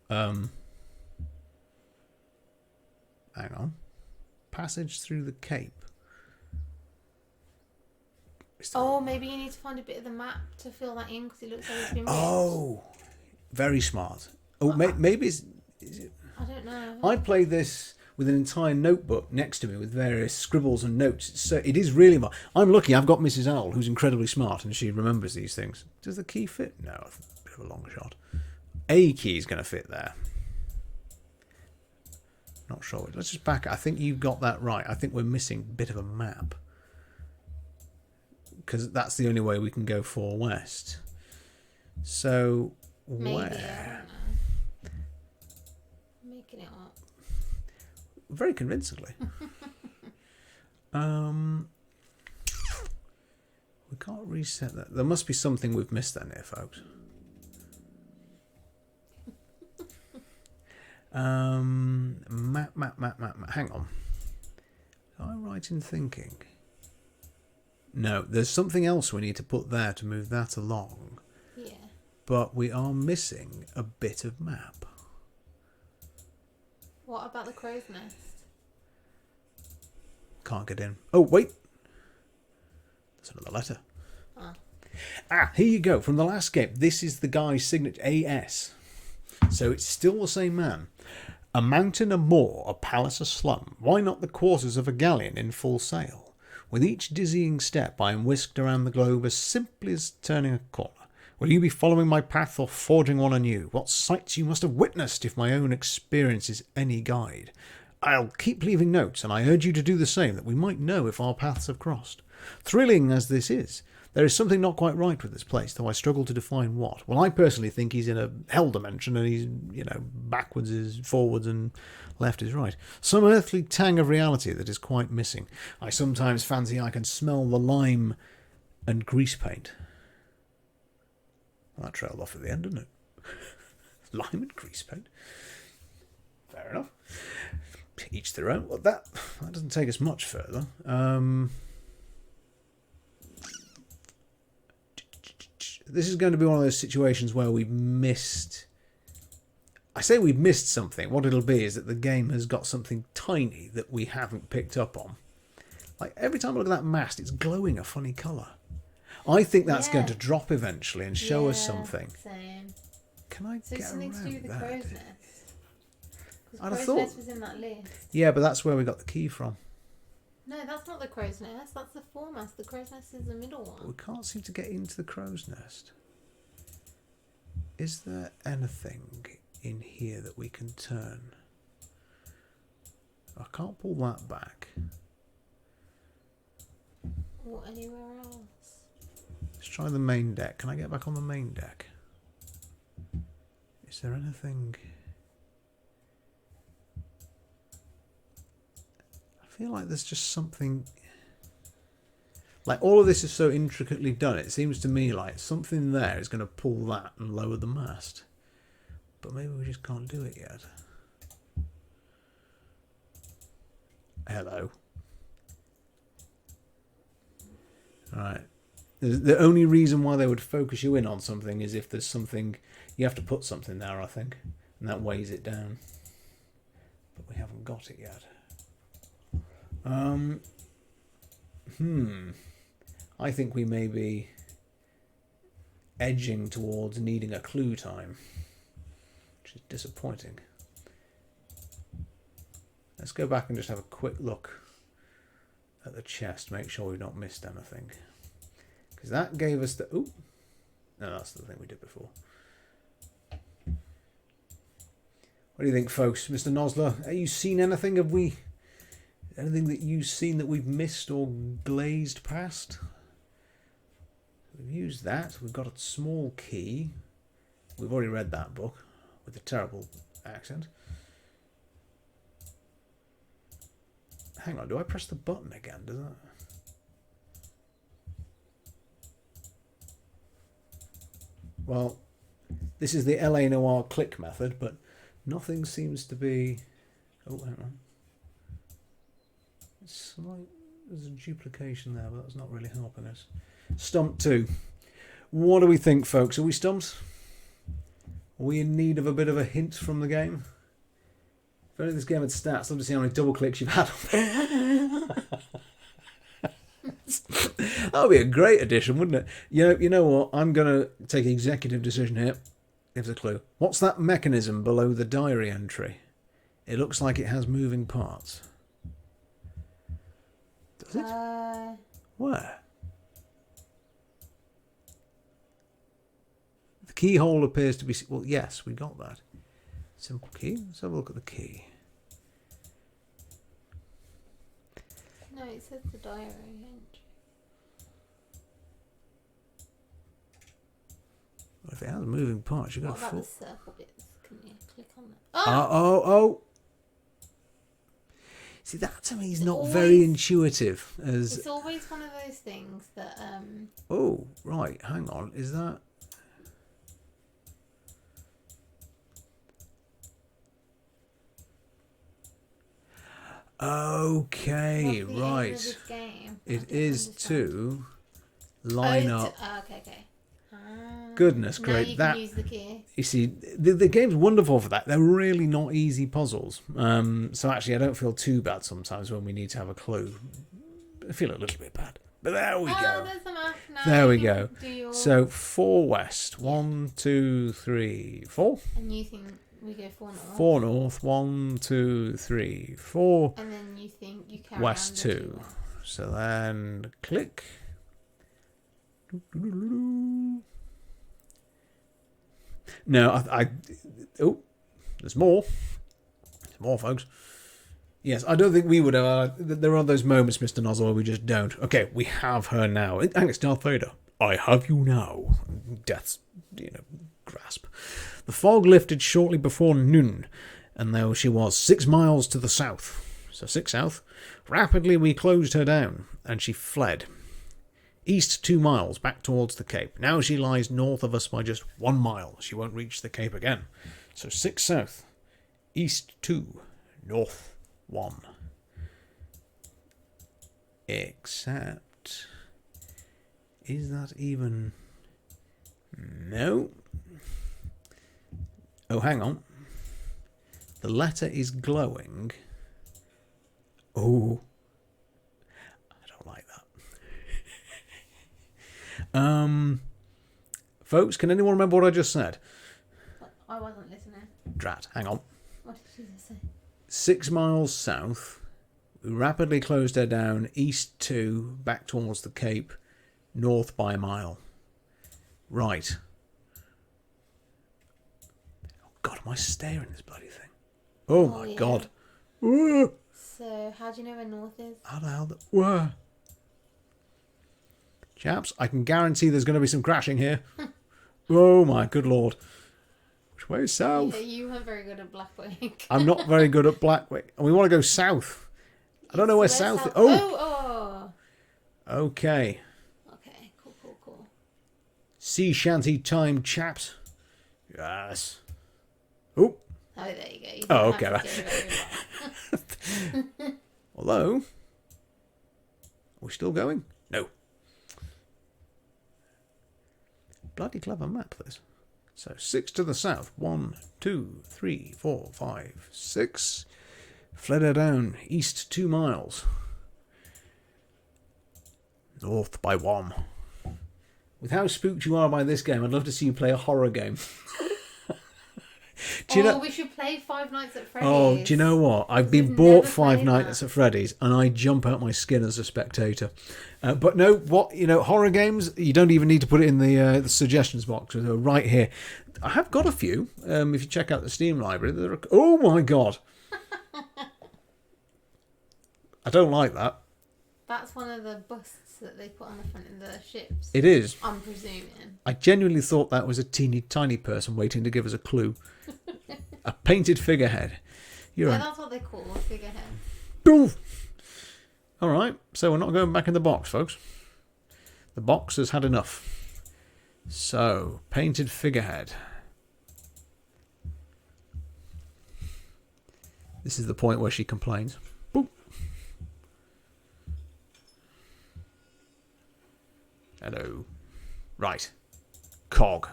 Hang on. Passage through the Cape. Oh, maybe you need to find a bit of the map to fill that in because it looks like it's been ripped. Oh, very smart. Oh, maybe it's... I don't know. I played this with an entire notebook next to me with various scribbles and notes. So it is really... I'm lucky I've got Mrs. Owl, who's incredibly smart, and she remembers these things. Does the key fit? No, a bit of a long shot. A key is going to fit there. Not sure. Let's just back. I think you got that right. I think we're missing a bit of a map. Because that's the only way we can go 4 west. So, Maybe, where? I don't know. Making it up. Very convincingly. We can't reset that. There must be something we've missed then here, folks. Map. Hang on. Am I right in thinking? No, there's something else we need to put there to move that along. Yeah. But we are missing a bit of map. What about the crow's nest? Can't get in. Oh, wait. There's another letter. Here you go. From the last game. This is the guy's signature. AS. So it's still the same man. A mountain, a moor, a palace, a slum. Why not the quarters of a galleon in full sail? With each dizzying step, I am whisked around the globe as simply as turning a corner. Will you be following my path or forging one anew? What sights you must have witnessed if my own experience is any guide. I'll keep leaving notes, and I urge you to do the same, that we might know if our paths have crossed. Thrilling as this is, there is something not quite right with this place, though I struggle to define what. Well, I personally think he's in a hell dimension, and he's, backwards is forwards and left is right. Some earthly tang of reality that is quite missing. I sometimes fancy I can smell the lime and grease paint. Well, that trailed off at the end, didn't it? Lime and grease paint. Fair enough. Each their own. Well, that doesn't take us much further. This is going to be one of those situations where we've missed... I say we've missed something. What it'll be is that the game has got something tiny that we haven't picked up on. Like, every time I look at that mast, it's glowing a funny colour. I think that's going to drop eventually and show us something. Same. Can I So get something to do with the around crow's that? nest. I'd have Because crow's thought... nest was in that list. Yeah, but that's where we got the key from. No, that's not the crow's nest. That's the foremast. The crow's nest is the middle one. We can't seem to get into the crow's nest. Is there anything in here that we can turn? I can't pull that back. Or anywhere else. Let's try the main deck. Can I get back on the main deck? Is there anything... I feel like there's just something... Like, all of this is so intricately done, it seems to me like something there is going to pull that and lower the mast. But maybe we just can't do it yet. Hello. Alright. The only reason why they would focus you in on something is if there's something you have to put something there, I think, and that weighs it down. But we haven't got it yet. I think we may be edging towards needing a clue time, which is disappointing. Let's go back and just have a quick look at the chest, make sure we've not missed anything. Because that gave us the... Ooh! No, that's the thing we did before. What do you think, folks? Mr. Nosler, have you seen anything? Have we... Anything that you've seen that we've missed or glazed past? We've used that. We've got a small key. We've already read that book with a terrible accent. Hang on, do I press the button again? Does that... Well, this is the LA Noire click method, but nothing seems to be... Oh, hang on. It's like there's a duplication there, but that's not really helping us. Stump 2. What do we think, folks? Are we stumped? Are we in need of a bit of a hint from the game? If only this game had stats, I'd love to see how many double clicks you've had. That would be a great addition, wouldn't it? You know what? I'm going to take an executive decision here. Give us a clue. What's that mechanism below the diary entry? It looks like it has moving parts. Does it? Where? The keyhole appears to be... Well, yes, we got that. Simple key. Let's have a look at the key. No, it says the diary entry. Well, if it has moving parts, you've got What to... about the circle bits? Can you click on that? Oh! See, that to me is not very intuitive. It's always one of those things that... Oh, right. Hang on. Is that... Okay, right. It is to line up. Okay. Goodness, now great. You that can use the key. You see, the game's wonderful for that. They're really not easy puzzles. So actually, I don't feel too bad sometimes when we need to have a clue. I feel a little bit bad, but there we go. There's the map now. There we go. Your... So 4 west. 1, 2, 3, 4. And you think we go 4 north? 4 north. 1, 2, 3, 4. And then you think you carry West on 2. west. So then click. No, oh, there's more. There's more, folks. Yes, I don't think we would have. There are those moments, Mr. Nozzle, where we just don't. Okay, we have her now. And it's Darth Vader. I have you now. Death's, grasp. The fog lifted shortly before noon, and there she was, 6 miles to the south. So 6 south. Rapidly we closed her down, and she fled. East 2 miles, back towards the Cape. Now she lies north of us by just 1 mile. She won't reach the Cape again. So 6 south, east 2, north 1. Except... Is that even... No. Oh, hang on. The letter is glowing. Oh. I don't like that. Folks, can anyone remember what I just said? I wasn't listening. Drat, hang on. What did you just say? 6 miles south. We rapidly closed her down. East 2, back towards the Cape. North by a mile. Right. Oh, God, am I staring at this bloody thing? Oh, my yeah. God. So, how do you know where north is? How the hell... Whoa. Chaps, I can guarantee there's going to be some crashing here. Oh, my good Lord. Which way is south? Yeah, you weren't very good at Blackwick. I'm not very good at Blackwick. And we want to go south. I don't know where south is. Oh! Okay. Okay, cool. Sea shanty time, chaps. Yes. Oh, there you go. You Oh, don't okay. have to go very well. Although, are we still going? No. bloody clever map, this. So 6 to the south. 1, 2, 3, 4, 5, 6. Fled down. East 2 miles. North by 1. With how spooked you are by this game, I'd love to see you play a horror game. We should play Five Nights at Freddy's. Oh, do you know what? I've been We've bought never Five played Nights that. at Freddy's, and I jump out my skin as a spectator. But no, horror games, you don't even need to put it in the suggestions box. They're right here. I have got a few. If you check out the Steam library, oh my god, I don't like that. That's one of the busts that they put on the front of the ships. It is. I'm presuming. I genuinely thought that was a teeny tiny person waiting to give us a clue. A painted figurehead. That's what they call a figurehead. Oof. All right, so we're not going back in the box, folks. The box has had enough. So, painted figurehead. This is the point where she complains. Boop. Hello. Right. Cog.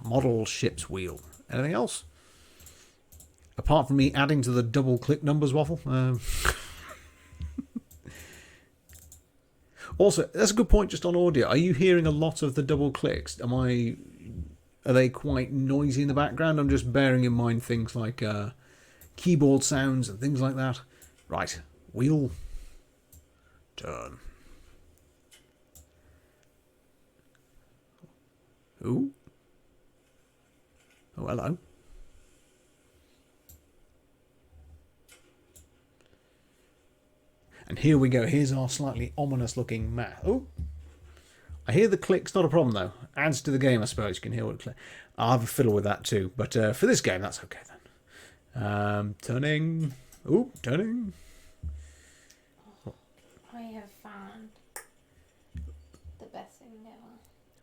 Model ship's wheel. Anything else? Apart from me adding to the double click numbers waffle. Also, that's a good point just on audio. Are you hearing a lot of the double clicks? Are they quite noisy in the background? I'm just bearing in mind things like keyboard sounds and things like that. Right. Wheel. Turn. Ooh. Oh, hello. And here we go. Here's our slightly ominous looking map. Oh, I hear the clicks. Not a problem though. Adds to the game, I suppose. You can hear what click. I'll have a fiddle with that too. But for this game, that's okay then. Turning. Oh, turning. I have found the best thing ever.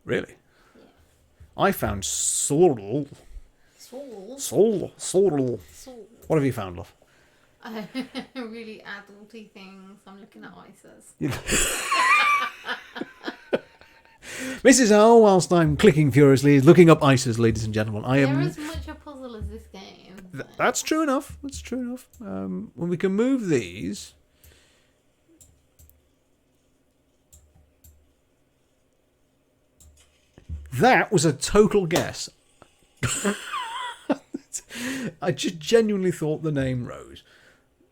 Really? Yeah. I found Sorrel. Soul. What have you found, love? Really adulty things. I'm looking at ISIS. Mrs. L, whilst I'm clicking furiously, looking up ISIS, ladies and gentlemen. I They're am. as much a puzzle as this game. That's true enough. That's true enough. When we can move these. That was a total guess. I just genuinely thought the name rose.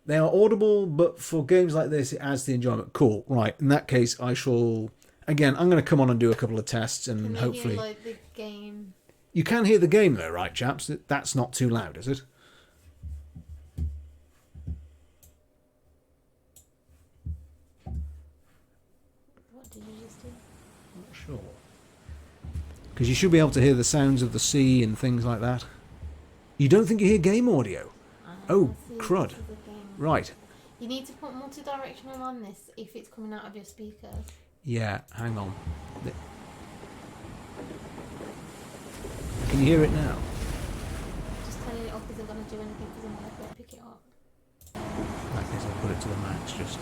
They are audible, but for games like this, it adds the enjoyment. Cool. Right. In that case, I shall. Again, I'm going to come on and do a couple of tests, and Can hopefully. you hear, like, the game? You can hear the game, though, right, chaps? That's not too loud, is it? What did you just do? Not sure. Because you should be able to hear the sounds of the sea and things like that. You don't think you hear game audio? Oh, See, crud. this is a game. Right. You need to put multi-directional on this if it's coming out of your speakers. Yeah, hang on. Can you hear it now? Just turning it off isn't going to do anything because I'm not going to pick it up. In that case, I'll put it to the max. Just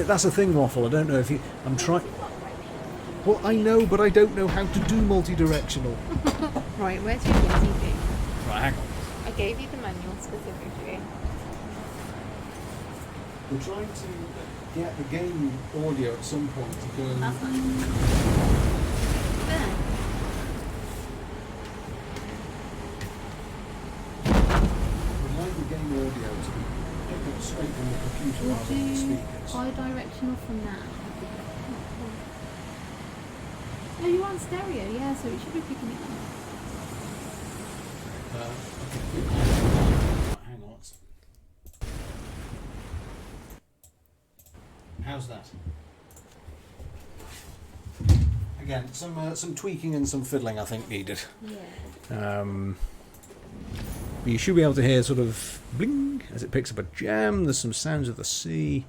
that's the thing, Waffle. I don't know if you. I'm trying. Well, I know, but I don't know how to do multi-directional. Right, where's your TV? Right, hang on. I gave you the manual specifically. We're trying to get the game audio at some point to go. That's fine. There. We'd like the game audio to be picked up straight from the computer rather than the speakers. Bi-directional from that. No, you're on stereo, yeah, so it should be picking it up. Okay. Hang on. How's that? Again, some tweaking and some fiddling, I think, needed. Yeah. But you should be able to hear sort of bling as it picks up a jam. There's some sounds of the sea.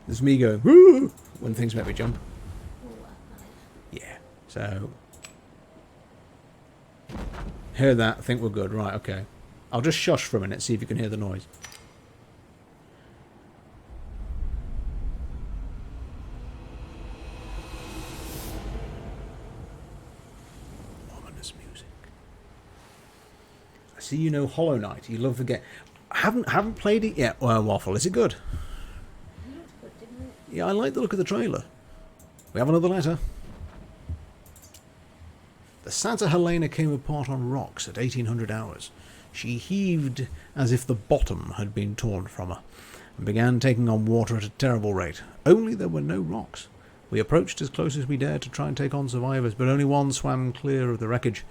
There's me going woo when things make me jump. Yeah. So hear that. I think we're good. Right. Okay. I'll just shush for a minute. See if you can hear the noise. see you know Hollow Knight. You love the game. Haven't played it yet. Waffle, is it good? It looked good, didn't it? Yeah, I like the look of the trailer. We have another letter. The Santa Helena came apart on rocks at 1800 hours. She heaved as if the bottom had been torn from her, and began taking on water at a terrible rate. Only there were no rocks. We approached as close as we dared to try and take on survivors, but only one swam clear of the wreckage.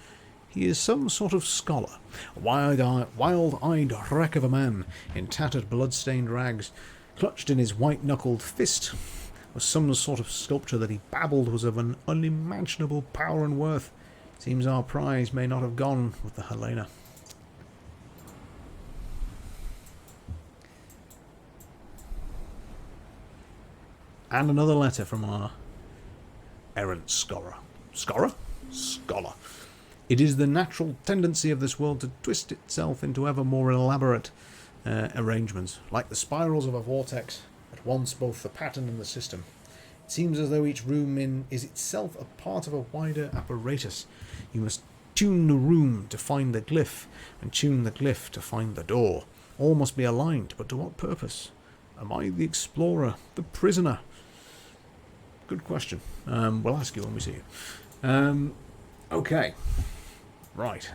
He is some sort of scholar, a wild-eyed wreck of a man, in tattered blood-stained rags. Clutched in his white-knuckled fist was some sort of sculpture that he babbled was of an unimaginable power and worth. Seems our prize may not have gone with the Helena. And another letter from our errant scholar. Scholar? Scholar. It is the natural tendency of this world to twist itself into ever more elaborate arrangements, like the spirals of a vortex, at once both the pattern and the system. It seems as though each room is itself a part of a wider apparatus. You must tune the room to find the glyph, and tune the glyph to find the door. All must be aligned, but to what purpose? Am I the explorer, the prisoner? Good question. We'll ask you when we see you. Okay. Right.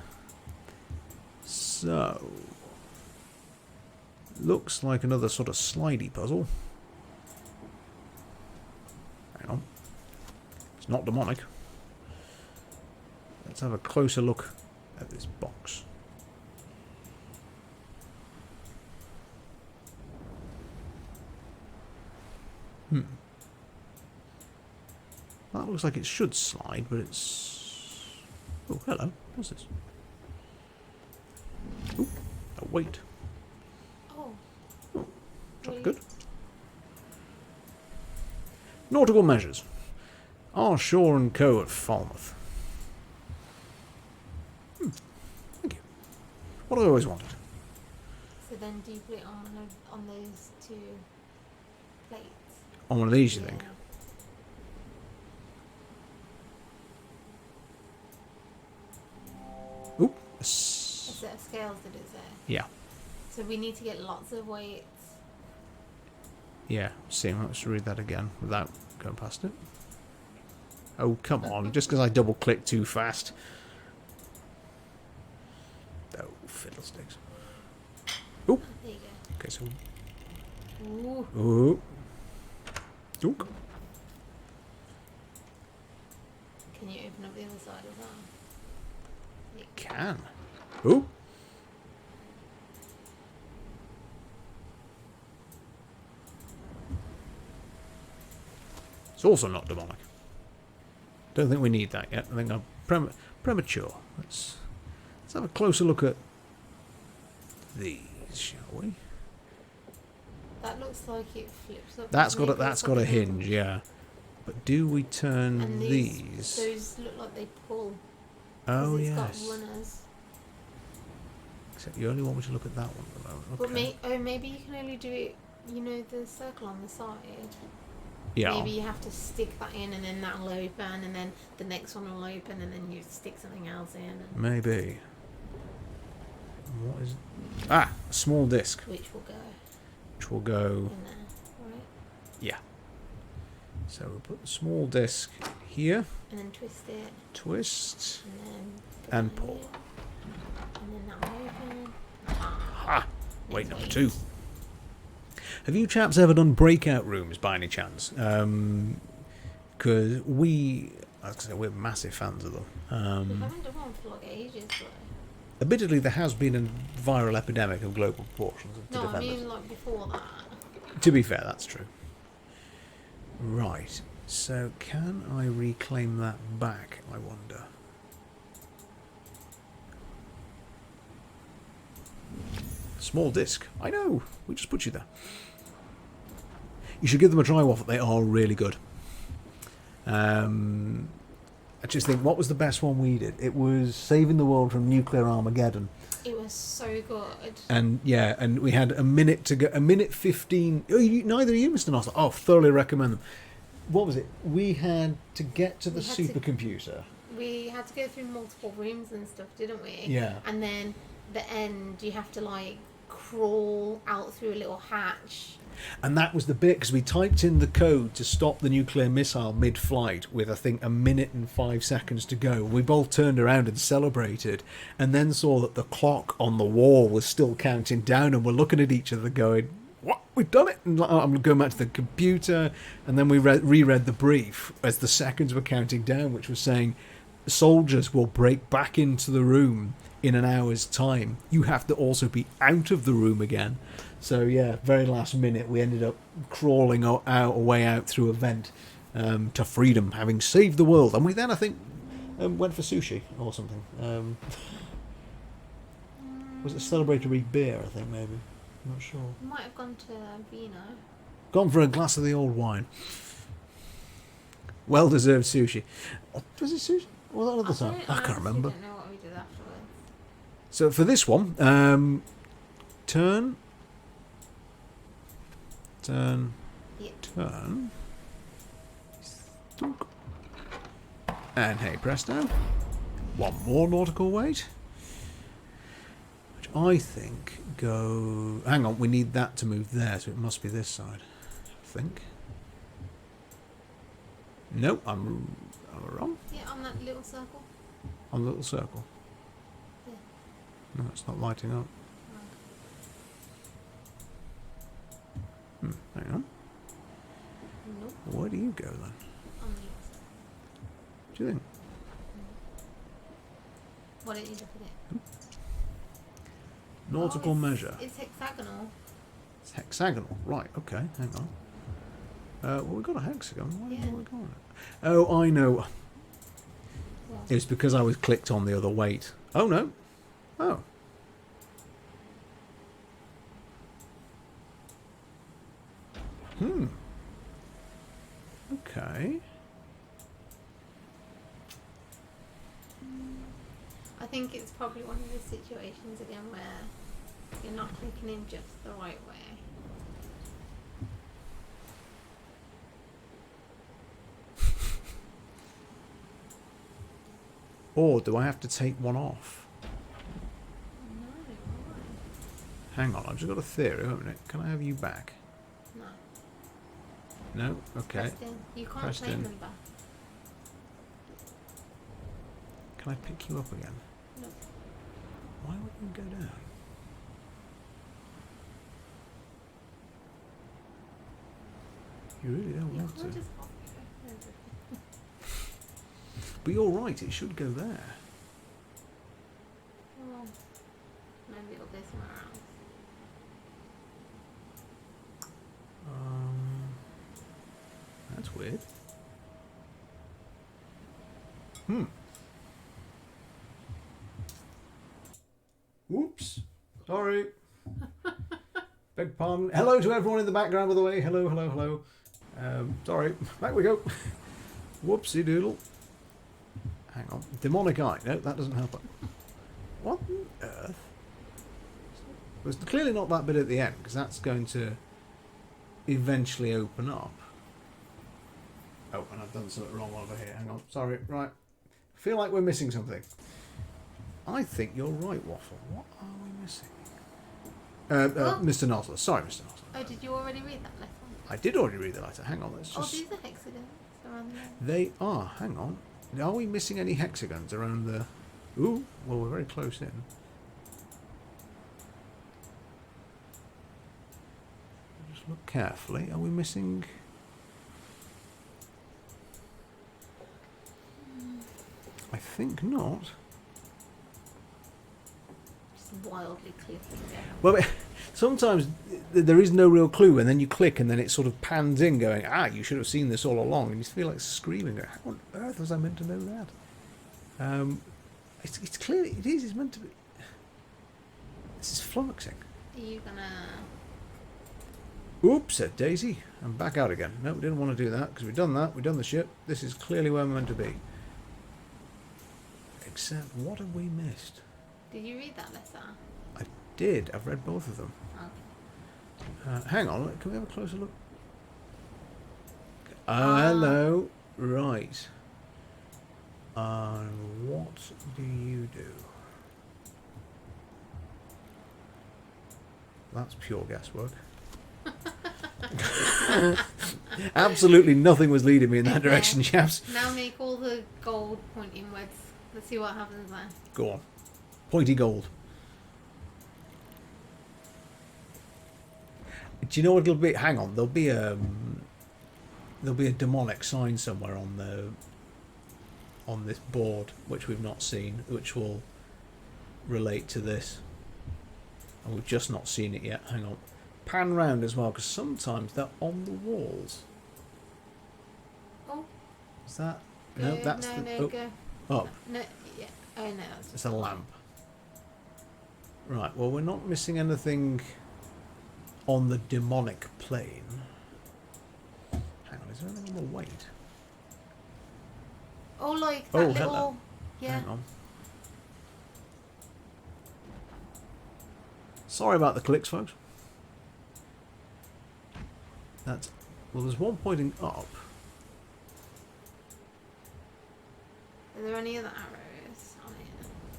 So, looks like another sort of slidey puzzle. Hang on. It's not demonic. Let's have a closer look at this box. That looks like it should slide, but it's... Oh, hello. What's this? Oh, a weight. Oh. Oh, that's good. Nautical measures. R. Shaw and Co. at Falmouth. Thank you. What I always wanted. So then do you put it on those two plates? On one of these, you think? Oop. A set of scales, did it say? Yeah. So we need to get lots of weights. Yeah. See, let's read that again without going past it. Oh, come on. Just because I double-clicked too fast. Oh, fiddlesticks. Oh. There you go. Okay, so... Ooh. Ooh. Oop. Can you open up the other side as well? Yeah. Can. Ooh. It's also not demonic. Don't think we need that yet. I think I'm premature. Let's have a closer look at these, shall we? That looks like it flips up. That's doesn't got a it? hinge, yeah. But do we turn And these? those look like they pull. Oh, It's yes. got runners. Except you only want me to look at that one at the moment. Okay. But maybe you can only do it, the circle on the side. Yeah. Maybe you have to stick that in and then that'll open and then the next one will open and then you stick something else in. And Maybe. What is it? Ah, a small disc. which will go Which will go... in there, right? Yeah. So we'll put the small disc here. And then twist it Twist. and then put And that pull. in. And then that'll open. Ha! Weight number Next 2. Have you chaps ever done breakout rooms by any chance? Because we're massive fans of them. We haven't done one for like ages though. Admittedly, there has been a viral epidemic of global proportions to No, I defend us. mean like before that. To be fair, that's true. Right. So, can I reclaim that back, I wonder? Small disc. I know. We just put you there. You should give them a try, Waffle. They are really good. I just think, what was the best one we did? It was Saving the World from Nuclear Armageddon. It was so good. And yeah, and we had a minute to go, a minute 15. Oh, neither of you, Mr. Nossler. Oh, thoroughly recommend them. What was it? We had to get to the We had to- supercomputer. We had to go through multiple rooms and stuff, didn't we? Yeah. And then the end, you have to like crawl out through a little hatch. And that was the bit, because we typed in the code to stop the nuclear missile mid-flight with, I think, 1 minute and 5 seconds to go. We both turned around and celebrated, and then saw that the clock on the wall was still counting down, and we're looking at each other going, what? We've done it! And I'm going back to the computer, and then we reread the brief as the seconds were counting down, which was saying, soldiers will break back into the room in an hour's time. You have to also be out of the room again. So yeah, very last minute we ended up crawling away out through a vent to freedom, having saved the world. And we then, I think, went for sushi or something. Was it celebratory beer, I think, maybe? I'm not sure. We might have gone to Vino. Gone for a glass of the old wine. Well-deserved sushi. Was it sushi? Or was that at the time? I can't remember. I don't know what we did afterwards. So for this one, turn, Yeah. turn, and hey presto, one more nautical weight, which I think go, hang on, we need that to move there, so it must be this side, I think. Nope, I'm wrong. Yeah, on that little circle. On the little circle. Yeah. No, it's not lighting up. Hang on. Nope. Where do you go then? On the other side. Do you think? Why don't you look at it? Nautical measure. It's hexagonal. It's hexagonal. Right, okay, hang on. Well, we've got a hexagon. Why have we got it? Oh, I know. Well, It's because I was clicked on the other weight. Oh, no. Oh. Okay. I think it's probably one of those situations again where you're not clicking in just the right way. Or do I have to take one off? No, why? Hang on, I've just got a theory. Wait a minute. Can I have you back? No. No? Okay. Preston, you can't Preston. claim them back. Can I pick you up again? No. Why would you go down? You really don't You want can't to. just But you're right, it should go there. well, maybe it'll go somewhere else. That's weird. Whoops. Sorry. Beg pardon. Hello to everyone in the background, by the way. Hello, hello, hello. Sorry. Back we go. Whoopsie doodle. Hang on. Demonic eye. No, that doesn't help it. What on earth? There's clearly not that bit at the end, because that's going to eventually open up. Oh, and I've done something wrong over here. Hang on. Sorry. Right. Feel like we're missing something. I think you're right, Waffle. What are we missing? Mr. Nozzler. Sorry, Mr. Nozzler. Oh, did you already read that letter? I did already read the letter. Hang on. Let's Oh, just... these are hexagons around there. They are. Hang on. Are we missing any hexagons around the... Ooh. Well, we're very close in. Just look carefully. Are we missing... I think not. Just wildly clicking there. Well, sometimes there is no real clue, and then you click, and then it sort of pans in, going, you should have seen this all along, and you feel like screaming, how on earth was I meant to know that? It's clear, it is, it's meant to be... This is flummoxing. Are you gonna... Oops, said Daisy. I'm back out again. No, we didn't want to do that, because we've done that, we've done the ship. This is clearly where we're meant to be. Except, what have we missed? Did you read that letter? I did, I've read both of them. Okay. Hang on, can we have a closer look? Hello. Right. What do you do? That's pure guesswork. Absolutely nothing was leading me in that direction, chaps. Now make all the gold point inwards. Let's see what happens there. Go on. Pointy gold. Do you know what it'll be? Hang on, there'll be a demonic sign somewhere on this board which we've not seen, which will relate to this, and we've just not seen it yet. Hang on, pan round as well, because sometimes they're on the walls. Oh, is that go, no? That's no, the no, go. up. No, yeah. Oh no, that's It's a lamp. Right. Well, we're not missing anything on the demonic plane. Hang on, is there anything on the weight? Oh, like that Oh, little. hello. Yeah. Hang on. Sorry about the clicks, folks. That's well. There's one pointing up. Are there any other arrows on it?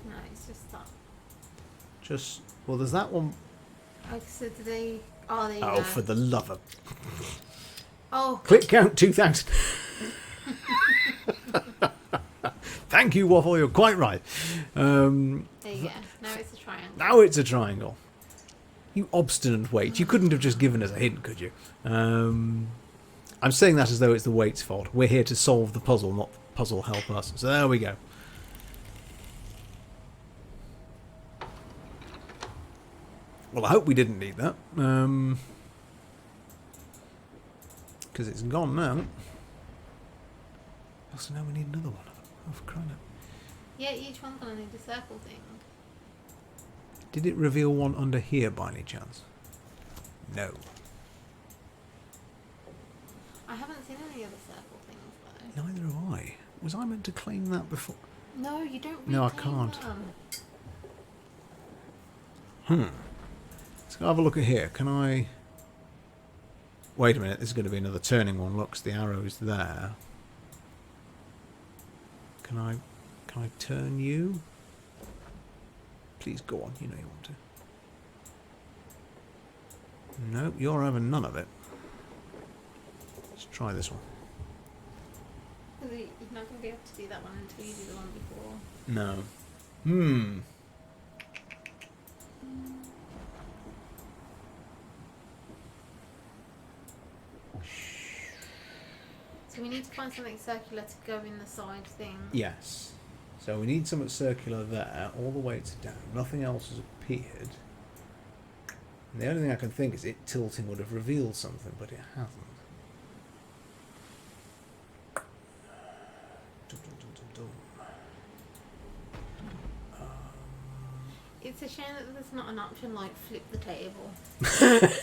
No, it's just that. Just well, there's that one. Like, so do they? Oh, there you Oh, go. for the love of! Oh. Click count 2,000. Thank you, Waffle. You're quite right. There you go. Now it's a triangle. Now it's a triangle. You obstinate weight. You couldn't have just given us a hint, could you? I'm saying that as though it's the weight's fault. We're here to solve the puzzle, not the puzzle help us. So there we go. Well, I hope we didn't need that. Because it's gone now. Oh, so now we need another one. Oh, for crying out. Yeah, each one's gonna need a circle thing. Did it reveal one under here by any chance? No. I haven't seen any other circle things though. Neither have I. Was I meant to claim that before? No, you don't. No, I reclaim can't. them. Let's go have a look at here. Can I... Wait a minute, this is going to be another turning one. Looks, the arrow's there. Can I turn you? Please go on, you know you want to. Nope, you're having none of it. Let's try this one. You're not gonna be able to do that one until you do the one before. No. So we need to find something circular to go in the side thing. Yes. So we need something circular there, all the way to down. Nothing else has appeared. And the only thing I can think is it tilting would have revealed something, but it hasn't. It's a shame that there's not an option like flip the table.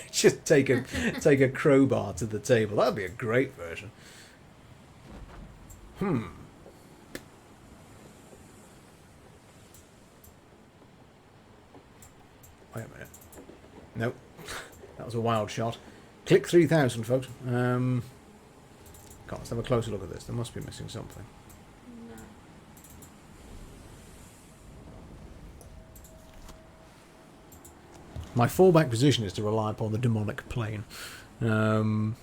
Just take a crowbar to the table. That'd be a great version. Wait a minute. Nope. That was a wild shot. Click 3,000, folks. God, let's have a closer look at this. There must be missing something. No. My fallback position is to rely upon the demonic plane. Do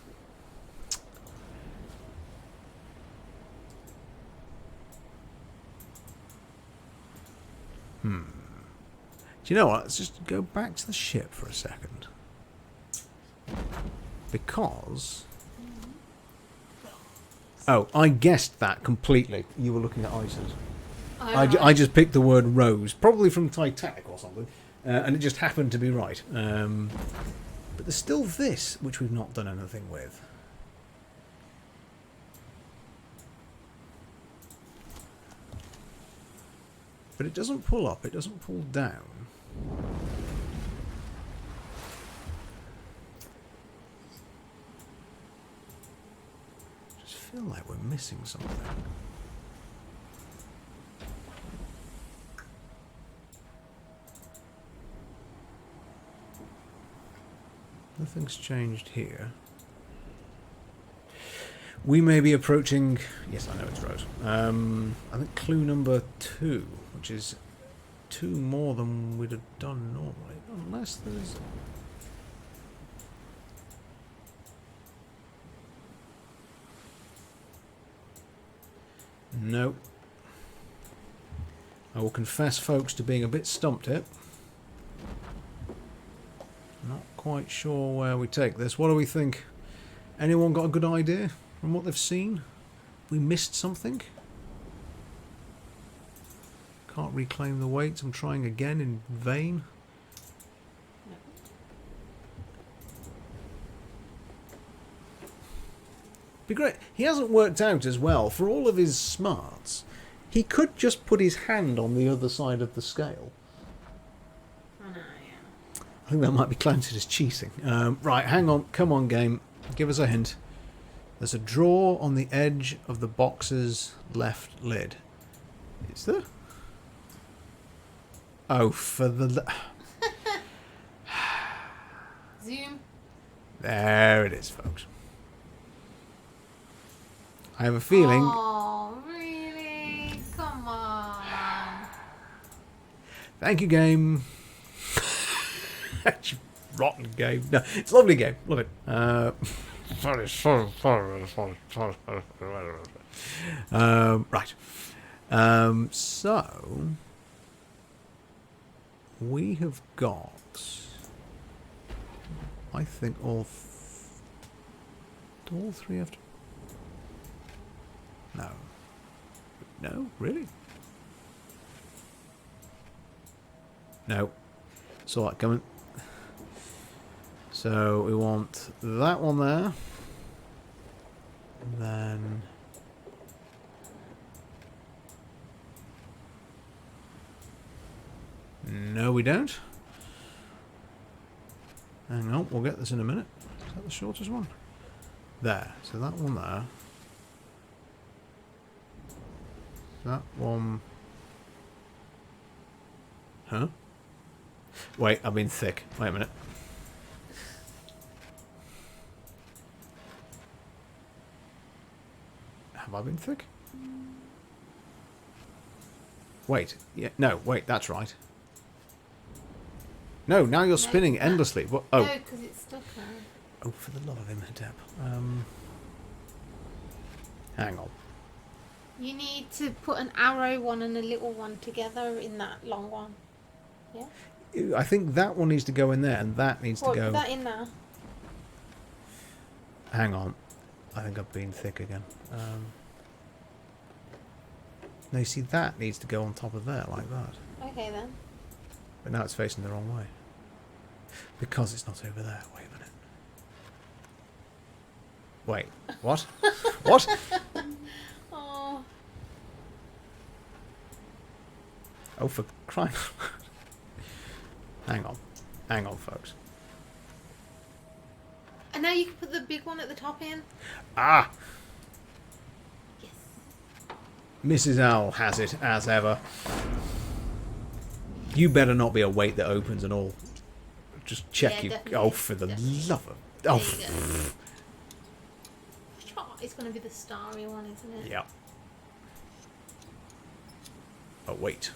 you know what? Let's just go back to the ship for a second. Because... Oh, I guessed that completely. You were looking at ISIS. I just picked the word rose, probably from Titanic or something, and it just happened to be right. But there's still this, which we've not done anything with. But it doesn't pull up, it doesn't pull down. I just feel like we're missing something. Nothing's changed here. We may be approaching... Yes, I know it's Rose. I think clue number 2, which is 2 more than we'd have done normally. Unless there's... No. I will confess, folks, to being a bit stumped here. Not quite sure where we take this. What do we think? Anyone got a good idea from what they've seen? We missed something? Can't reclaim the weights. I'm trying again in vain. Be great. He hasn't worked out as well. For all of his smarts, he could just put his hand on the other side of the scale. I know, yeah. I think that might be counted as cheating. Right, hang on. Come on, game. Give us a hint. There's a drawer on the edge of the box's left lid. Is there? Oh, for the... Zoom. There it is, folks. I have a feeling... Oh, really? Come on. Thank you, game. You rotten game. No, it's a lovely game. Love it. Right. So we have got, I think, all three have to... No. No, really? No. Saw that coming. So we want that one there. And then... No, we don't. Hang on, we'll get this in a minute. Is that the shortest one? There. So that one there. That one... Huh? Wait, I've been thick. Wait a minute. Have I been thick? Wait. Yeah, no, wait, that's right. No, now you're spinning endlessly. What? Oh. No, because it's stuck now. Oh, for the love of him, Deb. Hang on. You need to put an arrow one and a little one together in that long one. Yeah? I think that one needs to go in there, and that needs to go... Put that in there. Hang on. I think I've been thick again. No, you see, that needs to go on top of there, like that. Okay, then. But now it's facing the wrong way. Because it's not over there. Wait a minute. Wait. What? What? Oh. Oh, for crying out loud. Hang on. Hang on, folks. And now you can put the big one at the top in. Ah! Yes. Mrs. Owl has it, as ever. You better not be a weight that opens and all. Just check you. Definitely. Oh, for the love of... Oh, It's going to be the starry one, isn't it? yeah. Oh, wait.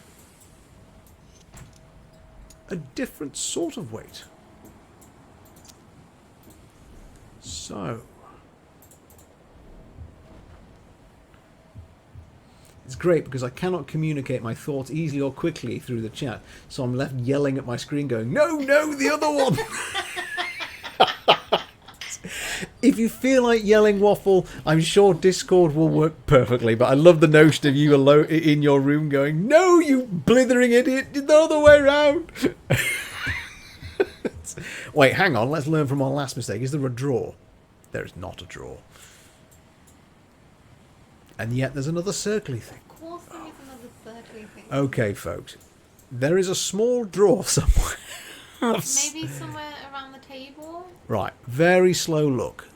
A different sort of weight. So... It's great because I cannot communicate my thoughts easily or quickly through the chat, so I'm left yelling at my screen going, no, no, the other one! If you feel like yelling waffle, I'm sure Discord will work perfectly, but I love the notion of you alone in your room going, no, you blithering idiot, the other way round! Wait, hang on, let's learn from our last mistake. Is there a drawer? There is not a drawer. And yet there's another circly thing. Of course there is another circly thing. Okay, folks. There is a small drawer somewhere. Maybe somewhere around the table? Right, very slow look.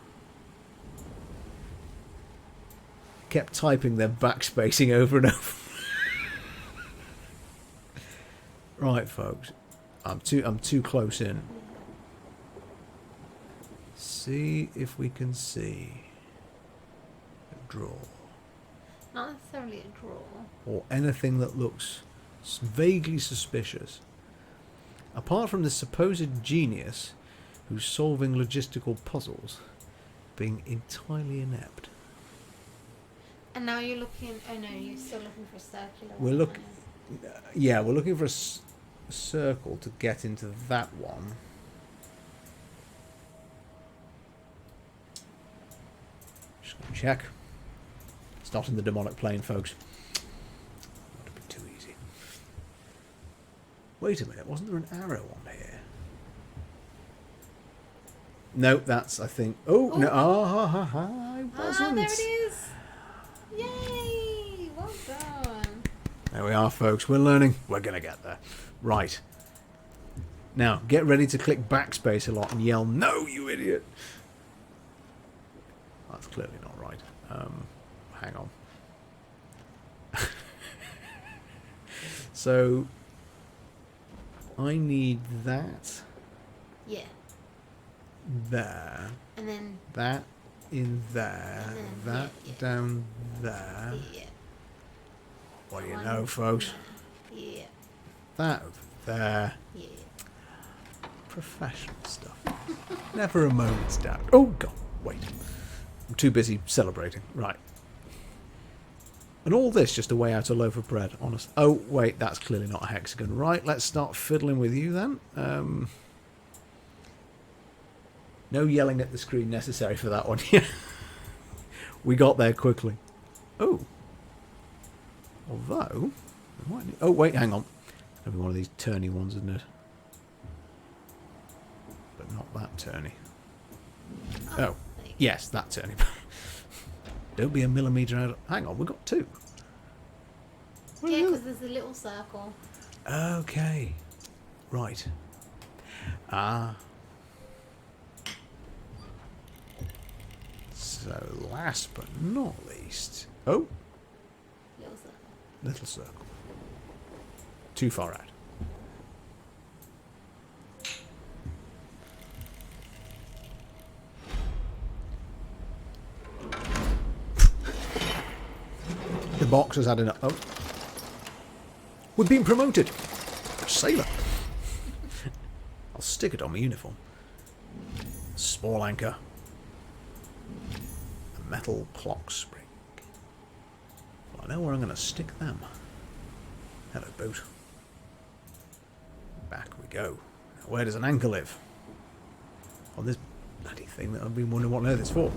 Kept typing their backspacing over and over. Right, folks. I'm too close in. See if we can see a drawer. Not necessarily a drawer. Or anything that looks vaguely suspicious. Apart from the supposed genius who's solving logistical puzzles being entirely inept. And now you're looking. Oh no, you're still looking for a circular. We're one, look- aren't you? Yeah, we're looking for a circle to get into that one. Just gonna check. It's not in the demonic plane, folks. Not a bit too easy. Wait a minute, wasn't there an arrow on here? No, that's, I think... Oh, no, I wasn't. Ah, there it is! Yay! Well done. There we are, folks. We're learning. We're going to get there. Right. Now, get ready to click backspace a lot and yell, "No, you idiot!" That's clearly not right. Hang on. So, I need that Yeah. there, And then. that in there, And then, that yeah. down there. Yeah. What do you One know, folks? Yeah. That over there. Yeah. Professional stuff. Never a moment's doubt. Oh, God, wait. I'm too busy celebrating. Right. And all this just to weigh out a loaf of bread, honest. Oh, wait, that's clearly not a hexagon. Right, let's start fiddling with you then. No yelling at the screen necessary for that one. We got there quickly. Oh. Although... Oh, wait, hang on. It's going to be one of these turny ones, isn't it? But not that turny. Oh, There you go. yes, that turny. Don't be a millimetre out. Hang on, we've got two. What Yeah, are because there's a little circle. Okay. Right. Ah. So, last but not least... Oh, Little circle. little circle. Too far out. The box has had enough. Oh. We've been promoted. Sailor. I'll stick it on my uniform. Small anchor. A metal clock spring. Well, I know where I'm going to stick them. Hello, boat. Back we go. Now, where does an anchor live? On this bloody thing that I've been wondering what on earth it's for.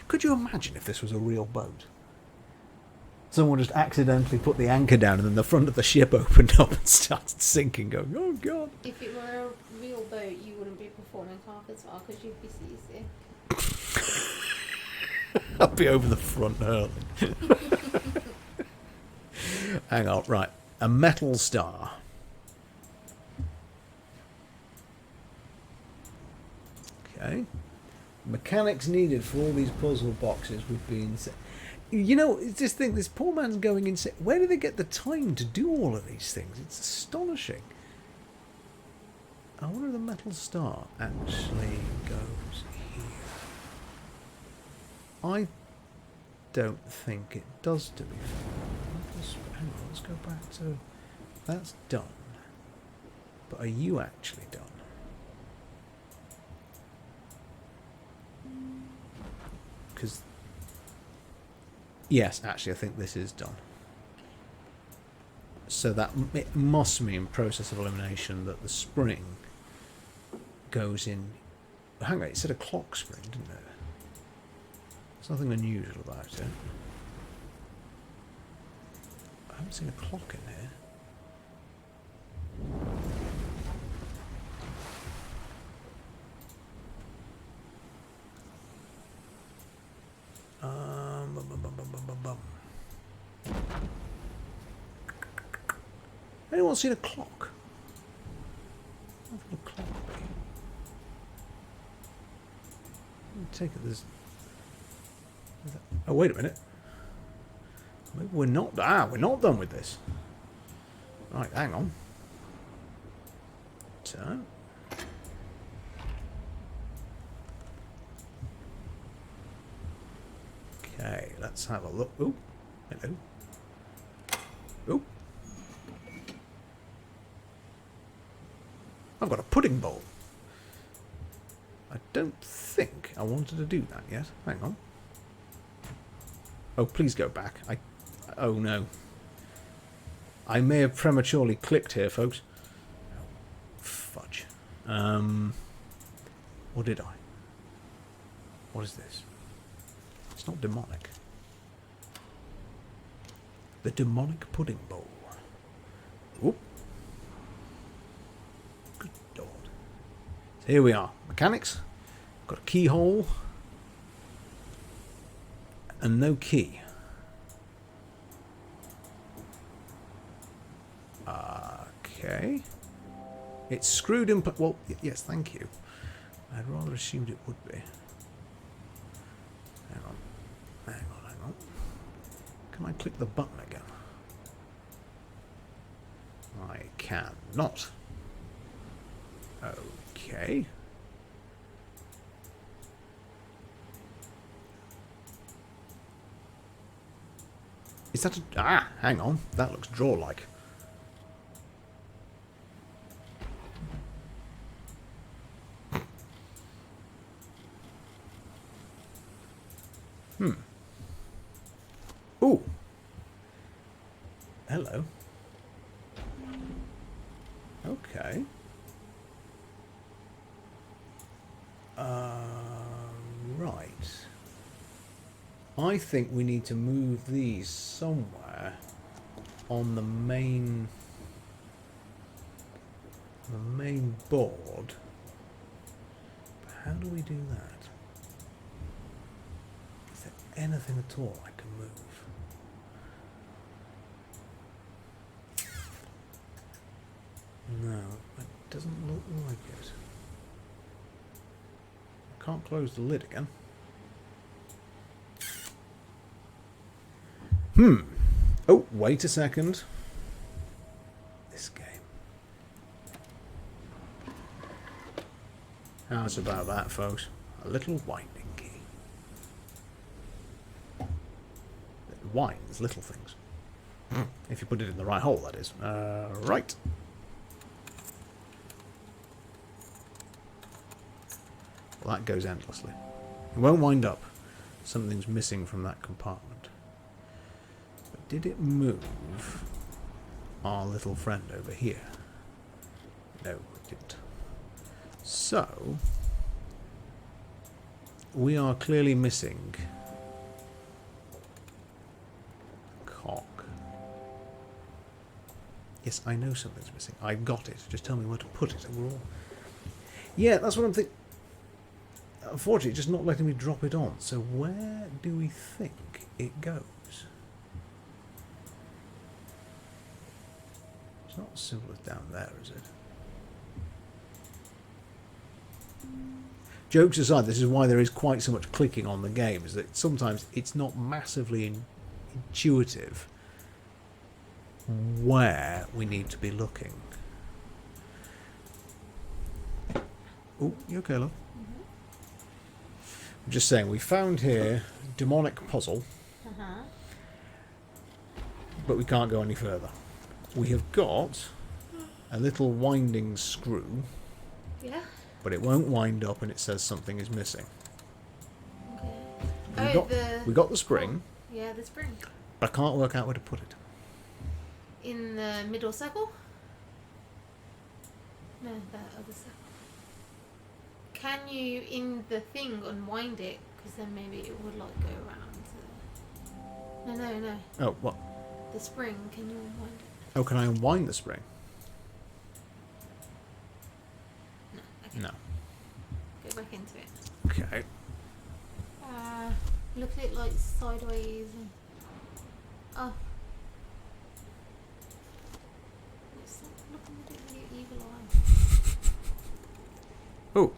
Could you imagine if this was a real boat? Someone just accidentally put the anchor down and then the front of the ship opened up and started sinking, going, "Oh, God." If it were a real boat, you wouldn't be performing half as well because you'd be seasick. I'll be over the front hurling. Hang on, right. A metal star. Okay. Mechanics needed for all these puzzle boxes would be insane. You know, just think, this poor man's going insane. Where do they get the time to do all of these things? It's astonishing. I wonder if the metal star actually goes here. I don't think it does, to be fair. Hang on, let's go back to... That's done. But are you actually done? Because... Yes, actually, I think this is done. So that it must mean process of elimination that the spring goes in... Hang on, it said a clock spring, didn't it? There's nothing unusual about it. I haven't seen a clock in here. Anyone seen a clock? What would a clock be? I take it there's... Oh, wait a minute. Maybe we're not... we're not done with this. Right, hang on. Turn. Okay, let's have a look. Ooh, hello. Ooh. I've got a pudding bowl. don't think I wanted to do that yet. Hang on. Oh, please go back. Oh, no. I may have prematurely clicked here, folks. Oh, fudge. Or did I? What is this? It's not demonic. The demonic pudding bowl. Oop. Good Lord. So here we are. Mechanics. Got a keyhole. And no key. Okay. It's screwed in... Well, yes, thank you. I'd rather assumed it would be. Hang on. Hang on, hang on. Can I click the button again? I cannot. Okay. Is that a... Ah, hang on. That looks draw-like. Ooh. Hello. Okay. Right. I think we need to move these somewhere on the main board. But how do we do that? Is there anything at all I can move? No, it doesn't look like it. I can't close the lid again. Oh, wait a second. This game. How's about that, folks? A little winding key. It winds little things. If you put it in the right hole, that is. Right. Well, that goes endlessly. It won't wind up. Something's missing from that compartment. But did it move our little friend over here? No, it didn't. So, we are clearly missing a cock. Yes, I know something's missing. I got it. Just tell me where to put it and we're all... Yeah, that's what I'm thinking. Unfortunately, it's just not letting me drop it on. So where do we think it goes? It's not as simple as down there, is it? Jokes aside, this is why there is quite so much clicking on the game, is that sometimes it's not massively intuitive where we need to be looking. Oh, you okay, love? I'm just saying, we found here demonic puzzle, but we can't go any further. We have got a little winding screw, Yeah. but it won't wind up and it says something is missing. Okay. We got the spring, Yeah, the spring. but I can't work out where to put it. In the middle circle? No, that other circle. Can you, in the thing, unwind it? Because then maybe it would, like, go around. No. Oh, what? The spring, can you unwind it? Oh, can I unwind the spring? No. Okay. No. Go back into it. Okay. Look at it, like, sideways. And... Oh. Stop looking at it with your evil eye. Oh.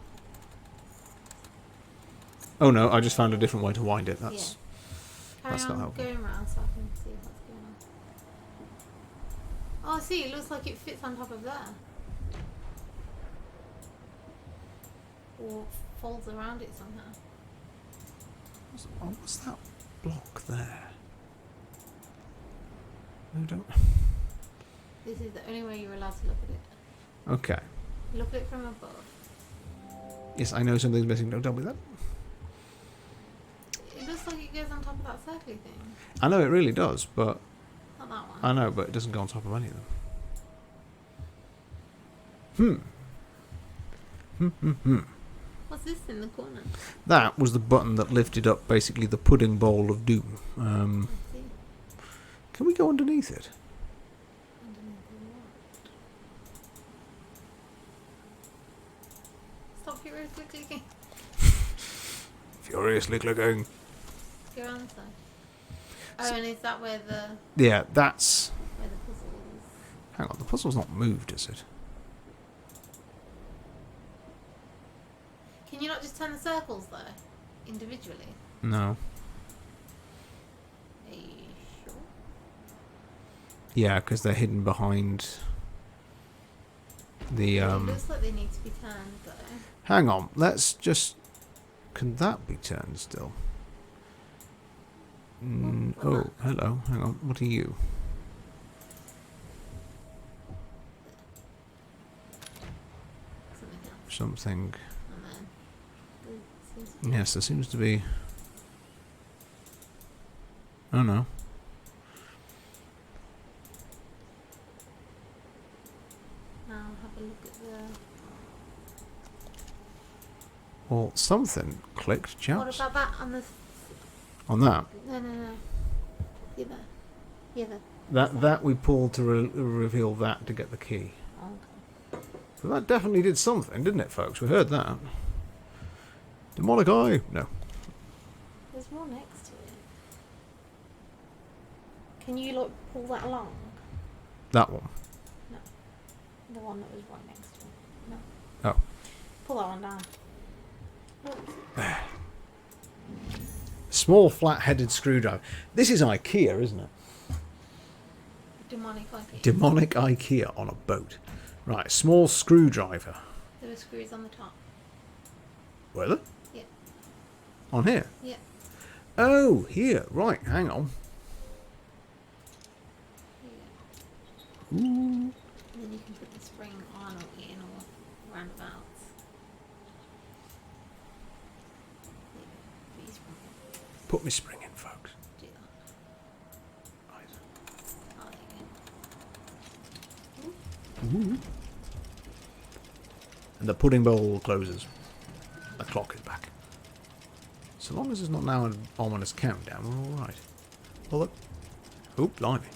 Oh no, I just found a different way to wind it. That's Carry not on helpful. going around so I can see what's going on. Oh, see, it looks like it fits on top of there. Or folds around it somehow. What's that block there? No, don't. This is the only way you're allowed to look at it. Okay. Look at it from above. Yes, I know something's missing. Don't tell me that. It looks like it goes on top of that circly thing. I know it really does, but Not that one. I know, but it doesn't go on top of any of them. What's this in the corner? That was the button that lifted up basically the pudding bowl of doom. Let's see. Can we go underneath it? Underneath the what? Stop furiously clicking. Furiously clicking. Go around the side. Oh, and is that where the Yeah, that's... puzzle is? Hang on, the puzzle's not moved, is it? Can you not just turn the circles though, individually? No. Are you sure? Yeah, because they're hidden behind the... It looks like they need to be turned though. Hang on, let's just... Can that be turned still? Oh, hello. Hang on. What are you? Something else. Something... And then there seems to be Yes, there seems to be... Oh no. now have a look at the. Well, something clicked, What chaps. about that on the? On that. No. The other. The other. That we pulled to reveal that to get the key. Oh, okay. So that definitely did something, didn't it, folks? We heard that. Demonic eye? No. There's more next to it. Can you like pull that along? That one. The one that was right next to it. No. Oh. Pull that one down. Oops. Small flat-headed screwdriver. This is IKEA, isn't it? Demonic IP. Demonic IKEA on a boat. Right, small screwdriver. There were screws on the top. Were there? Yeah. On here? Yeah. Oh, here. Right, hang on. Here you go. Ooh. And then you can put the spring on or in or roundabouts. There you go. Put your spring in. Put my spring in, folks. Do that. Right. Oh, there you go. Ooh. And the pudding bowl closes. The clock is back. So long as it's not now an ominous countdown, we're all right. Oh, look. Oh, blimey.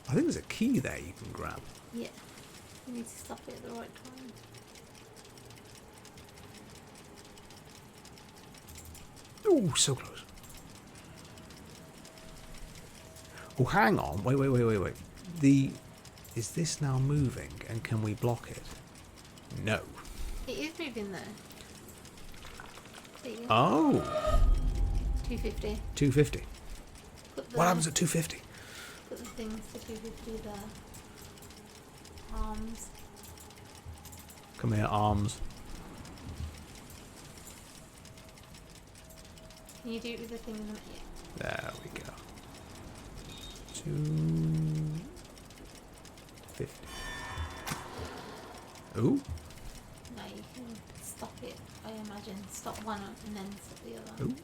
I think there's a key there you can grab. Yeah. You need to stop it at the right time. Oh, so close. Oh, hang on. Wait. Is this now moving and can we block it? No. It is moving though. There you go. Oh. 250. 250. Put the, What happens at 250? Put the things to 250 there. Arms. Come here, arms. Can you do it with the thing in the yeah. There we go. 250. Ooh. No, you can stop it, I imagine. Stop one and then stop the other. Ooh.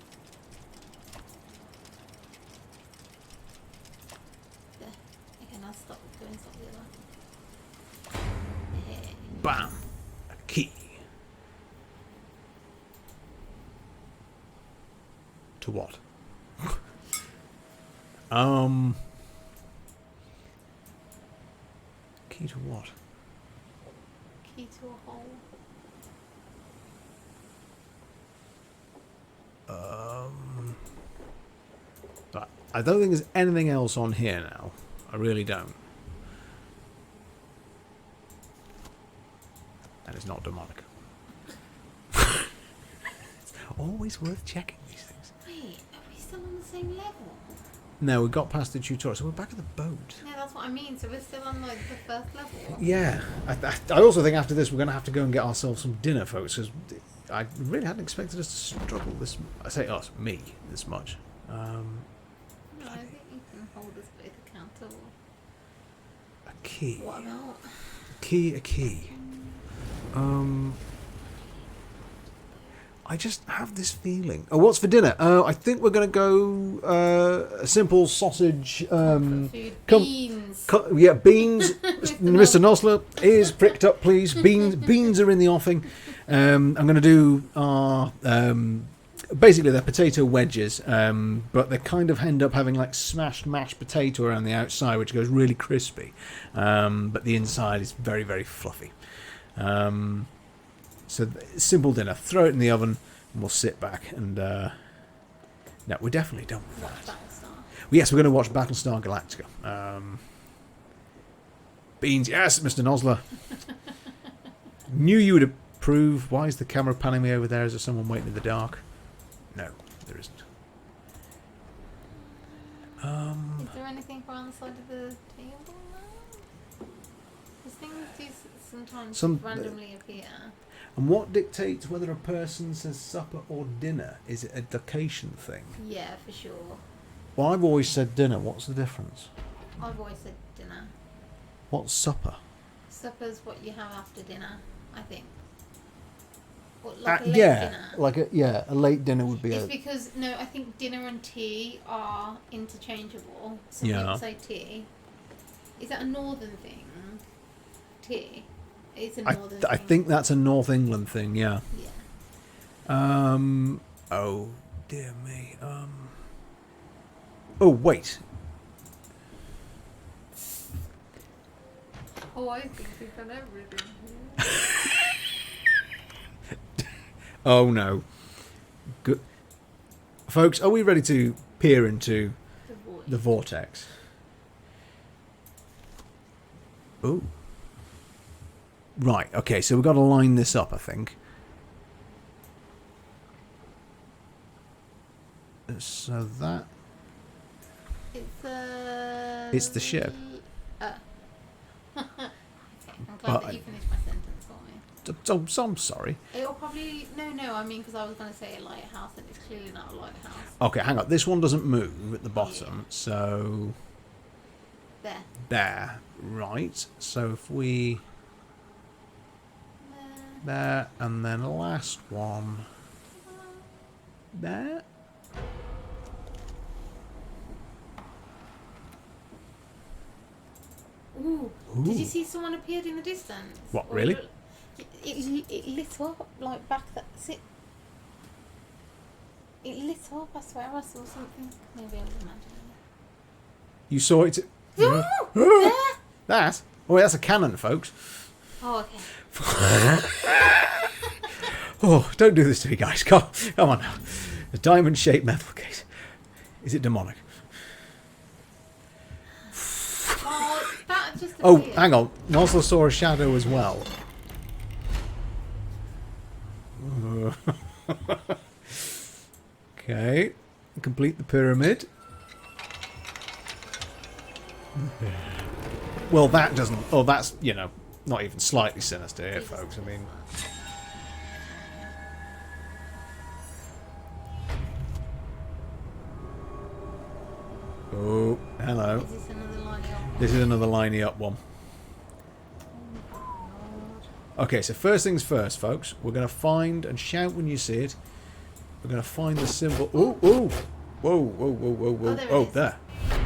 There. Okay, now stop. Go and stop the other. Yeah. Bam. A key. To what? Key to what? Key to a hole. But I don't think there's anything else on here now. I really don't. And it's not demonic. It's always worth checking these things. Wait, are we still on the same level? No, we got past the tutorial, so we're back at the boat. Yeah, that's what I mean. So we're still on like the first level. Yeah, I also think after this we're going to have to go and get ourselves some dinner, folks, because I really hadn't expected us to struggle this. I say us, me, this much. No, I think you can hold us both accountable. A key. What about? A key. I just have this feeling. Oh, what's for dinner? I think we're going to go a simple sausage. Food. come- Beans. Yeah, beans. Mr. Nosler, ears pricked up, please. Beans are in the offing. I'm going to do our. Basically, they're potato wedges, but they kind of end up having like smashed mashed potato around the outside, which goes really crispy. But the inside is very, very fluffy. So simple dinner. Throw it in the oven, and we'll sit back. And no, we're definitely done with that. Battlestar. Yes, we're going to watch Battlestar Galactica. Beans, yes, Mr. Nosler. Knew you would approve. Why is the camera panning me over there? Is there someone waiting in the dark? No, there isn't. Is there anything around the side of the table now? Because things do sometimes randomly appear. And what dictates whether a person says supper or dinner? Is it a location thing? Yeah, for sure. Well, I've always said dinner. What's the difference? I've always said dinner. What's supper? Supper's what you have after dinner, I think. What, like a late dinner. A late dinner would be It's because, no, I think dinner and tea are interchangeable. So Yeah. people say tea. Is that a northern thing? Tea? It's a northern thing. I think that's a North England thing, yeah. Yeah. Oh, dear me. Oh, wait. Oh, I think we've done everything here. Oh, no. Good. Folks, are we ready to peer into the vortex? Oh. Right, okay, so we've got to line this up, I think. So that... It's the ship. Okay, I'm glad that you finished my sentence for me. I'm sorry. It'll probably... No, I mean, because I was going to say a lighthouse, and it's clearly not a lighthouse. Okay, hang on. This one doesn't move at the bottom, so... There. Right. So if we... There, and then last one. There. Ooh. Did you see someone appeared in the distance? What, really? It lit up, like back that... It lit up, I swear I saw something. Maybe I was imagining it. You saw it? There! That? Oh, that's a cannon, folks. Oh, okay. Oh, don't do this to me, guys. Come on now. A diamond-shaped metal case. Is it demonic? Oh, that just Oh, appeared. hang on. Nosler saw a shadow as well. Okay. Complete the pyramid. Well, that doesn't... Oh, that's, not even slightly sinister here, folks. I mean... Oh, hello. Is this another line up? This is another liney up one. Okay, so first things first, folks. We're going to find, and shout when you see it, we're going to find the symbol... Oh, oh! Whoa, whoa, whoa, whoa, whoa. There it Oh, is. there.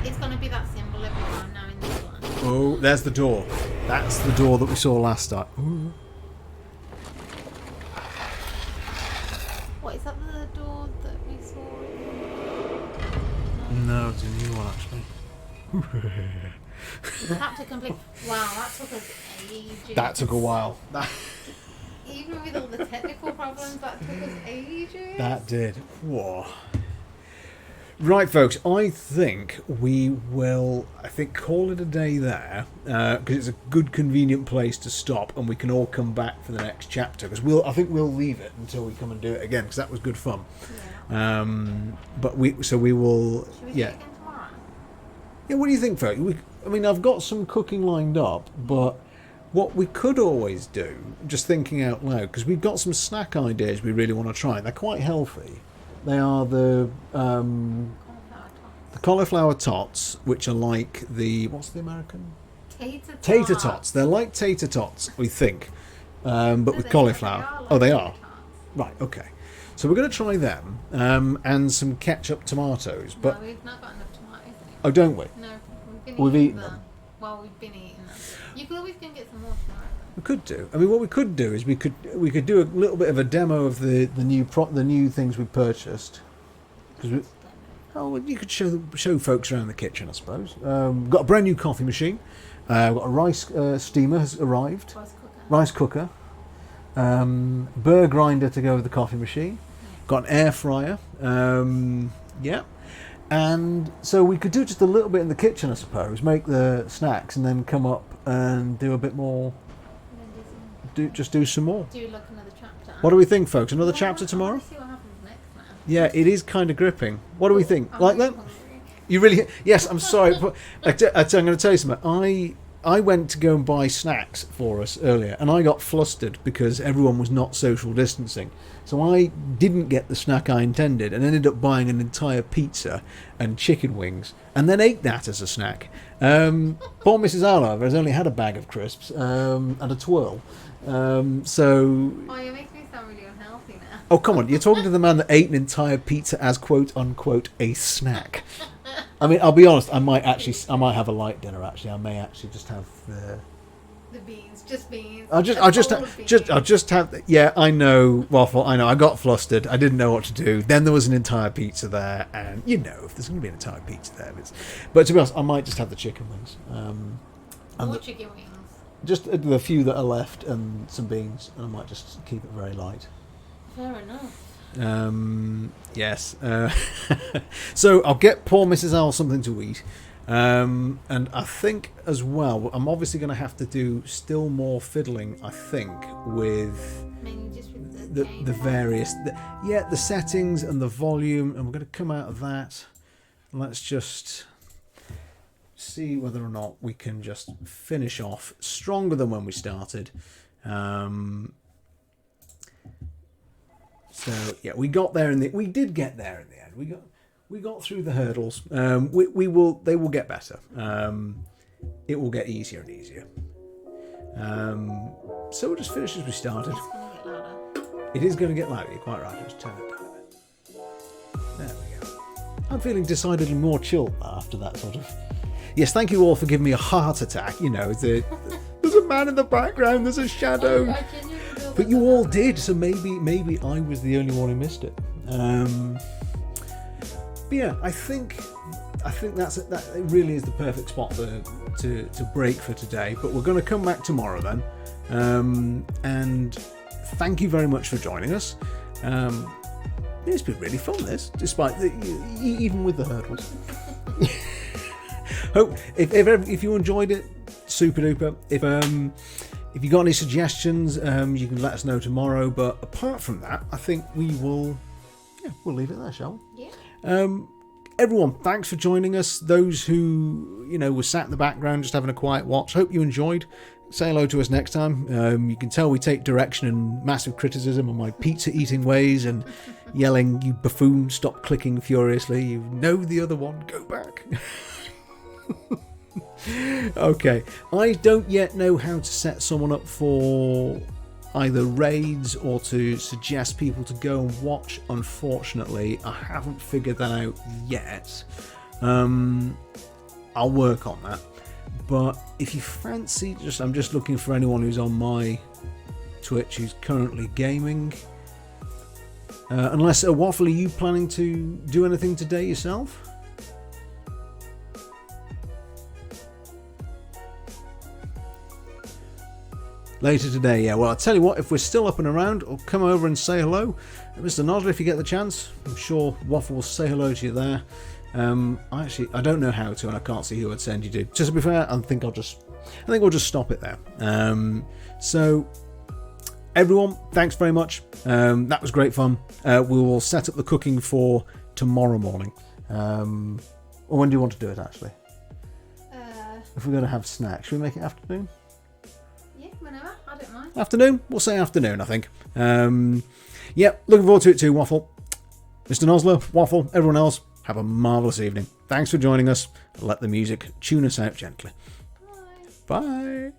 It's going to be that symbol every time now in this one. Oh, there's the door. That's the door that we saw last time. Ooh. What, is that the door that we saw? No, it's a new one, actually. That took complete... Wow, that took us ages. That took a while. Even with all the technical problems, that took us ages. That did. Whoa. Right, folks, I think we will, call it a day there, because it's a good, convenient place to stop, and we can all come back for the next chapter, because I think we'll leave it until we come and do it again, because that was good fun. Yeah. But we will, Should we do it yeah. again tomorrow? Yeah, what do you think, folks? I've got some cooking lined up, but what we could always do, just thinking out loud, because we've got some snack ideas we really want to try. They're quite healthy. They are the cauliflower tots, which are like the... What's the American? Tater tots. Tater tots. They're like tater tots, we think. but with cauliflower. Oh, they are? Right, okay. So we're going to try them and some ketchup tomatoes. But no, we've not got enough tomatoes. oh, don't we? No, We've eaten them. Well, we've been eating them. You could always go and get some more tomatoes. We could do. I mean, what we could do is we could do a little bit of a demo of the new things we purchased. Because well, you could show folks around the kitchen, I suppose. We've got a brand new coffee machine. We've got a rice steamer has arrived. Rice cooker. Burr grinder to go with the coffee machine. Got an air fryer. Yeah. And so we could do just a little bit in the kitchen, I suppose. Make the snacks and then come up and do a bit more. Do some more. Do like another chapter. What do we think, folks? Another chapter tomorrow? I want to see what happens next now. Yeah, it is kind of gripping. What do we think? I'm Like really that? hungry. You really? Yes. I'm sorry. But I'm going to tell you something. I went to go and buy snacks for us earlier, and I got flustered because everyone was not social distancing. So I didn't get the snack I intended, and ended up buying an entire pizza and chicken wings, and then ate that as a snack. Poor Mrs. Arlover has only had a bag of crisps and a twirl. So. Oh, you make me sound really unhealthy now. Oh, come on. You're talking to the man that ate an entire pizza as quote unquote a snack. I mean, I'll be honest, I might have a light dinner actually. I may actually just have the beans, just beans. I'll just have yeah, I know, Waffle, I know. I got flustered. I didn't know what to do. Then there was an entire pizza there, and you know, if there's going to be an entire pizza there, but to be honest, I might just have the chicken wings. More chicken wings. Just the few that are left and some beans, and I might just keep it very light. Fair enough. Yes. So I'll get poor Mrs. Owl something to eat. And I think as well, I'm obviously going to have to do still more fiddling, I think, with Mainly just with the various... the settings and the volume, and we're going to come out of that. Let's just see whether or not we can just finish off stronger than when we started. So yeah, we got there we did get there in the end. We got through the hurdles. They will get better. It will get easier and easier. So we'll just finish as we started. It's going to get louder. It is going to get louder. You're quite right. Just turn it down a bit. There we go. I'm feeling decidedly more chilled after that sort of. Yes, thank you all for giving me a heart attack. You know, there's a man in the background. There's a shadow. But you all did, so maybe I was the only one who missed it. But yeah, I think that really is the perfect spot to break for today. But we're going to come back tomorrow then, and thank you very much for joining us. It's been really fun, this, despite even with the hurdles. Hope if you enjoyed it, super duper. If you got any suggestions, you can let us know tomorrow. But apart from that, I think we'll leave it there, shall we? Yeah. Everyone, thanks for joining us. Those who were sat in the background just having a quiet watch, hope you enjoyed. Say hello to us next time. You can tell we take direction and massive criticism on my pizza eating ways and yelling, "You buffoon, stop clicking furiously. You know the other one, go back." Okay, I don't yet know how to set someone up for either raids or to suggest people to go and watch. Unfortunately, I haven't figured that out yet. I'll work on that. But if you fancy, I'm just looking for anyone who's on my Twitch who's currently gaming. Unless, Waffle, are you planning to do anything today yourself? Later today, yeah. Well, I'll tell you what, if we're still up and around, I'll come over and say hello. Mr. Nosler, if you get the chance, I'm sure Waffle will say hello to you there. I don't know how to, and I can't see who I'd send you to. Just to be fair, I think we'll just stop it there. So, everyone, thanks very much. That was great fun. We will set up the cooking for tomorrow morning. Or when do you want to do it, actually? If we're going to have snacks, should we make it afternoon? Yeah, whenever. I don't mind. Afternoon? We'll say afternoon, I think. Looking forward to it too, Waffle. Mr. Nosler, Waffle, everyone else, have a marvellous evening. Thanks for joining us. Let the music tune us out gently. Bye. Bye.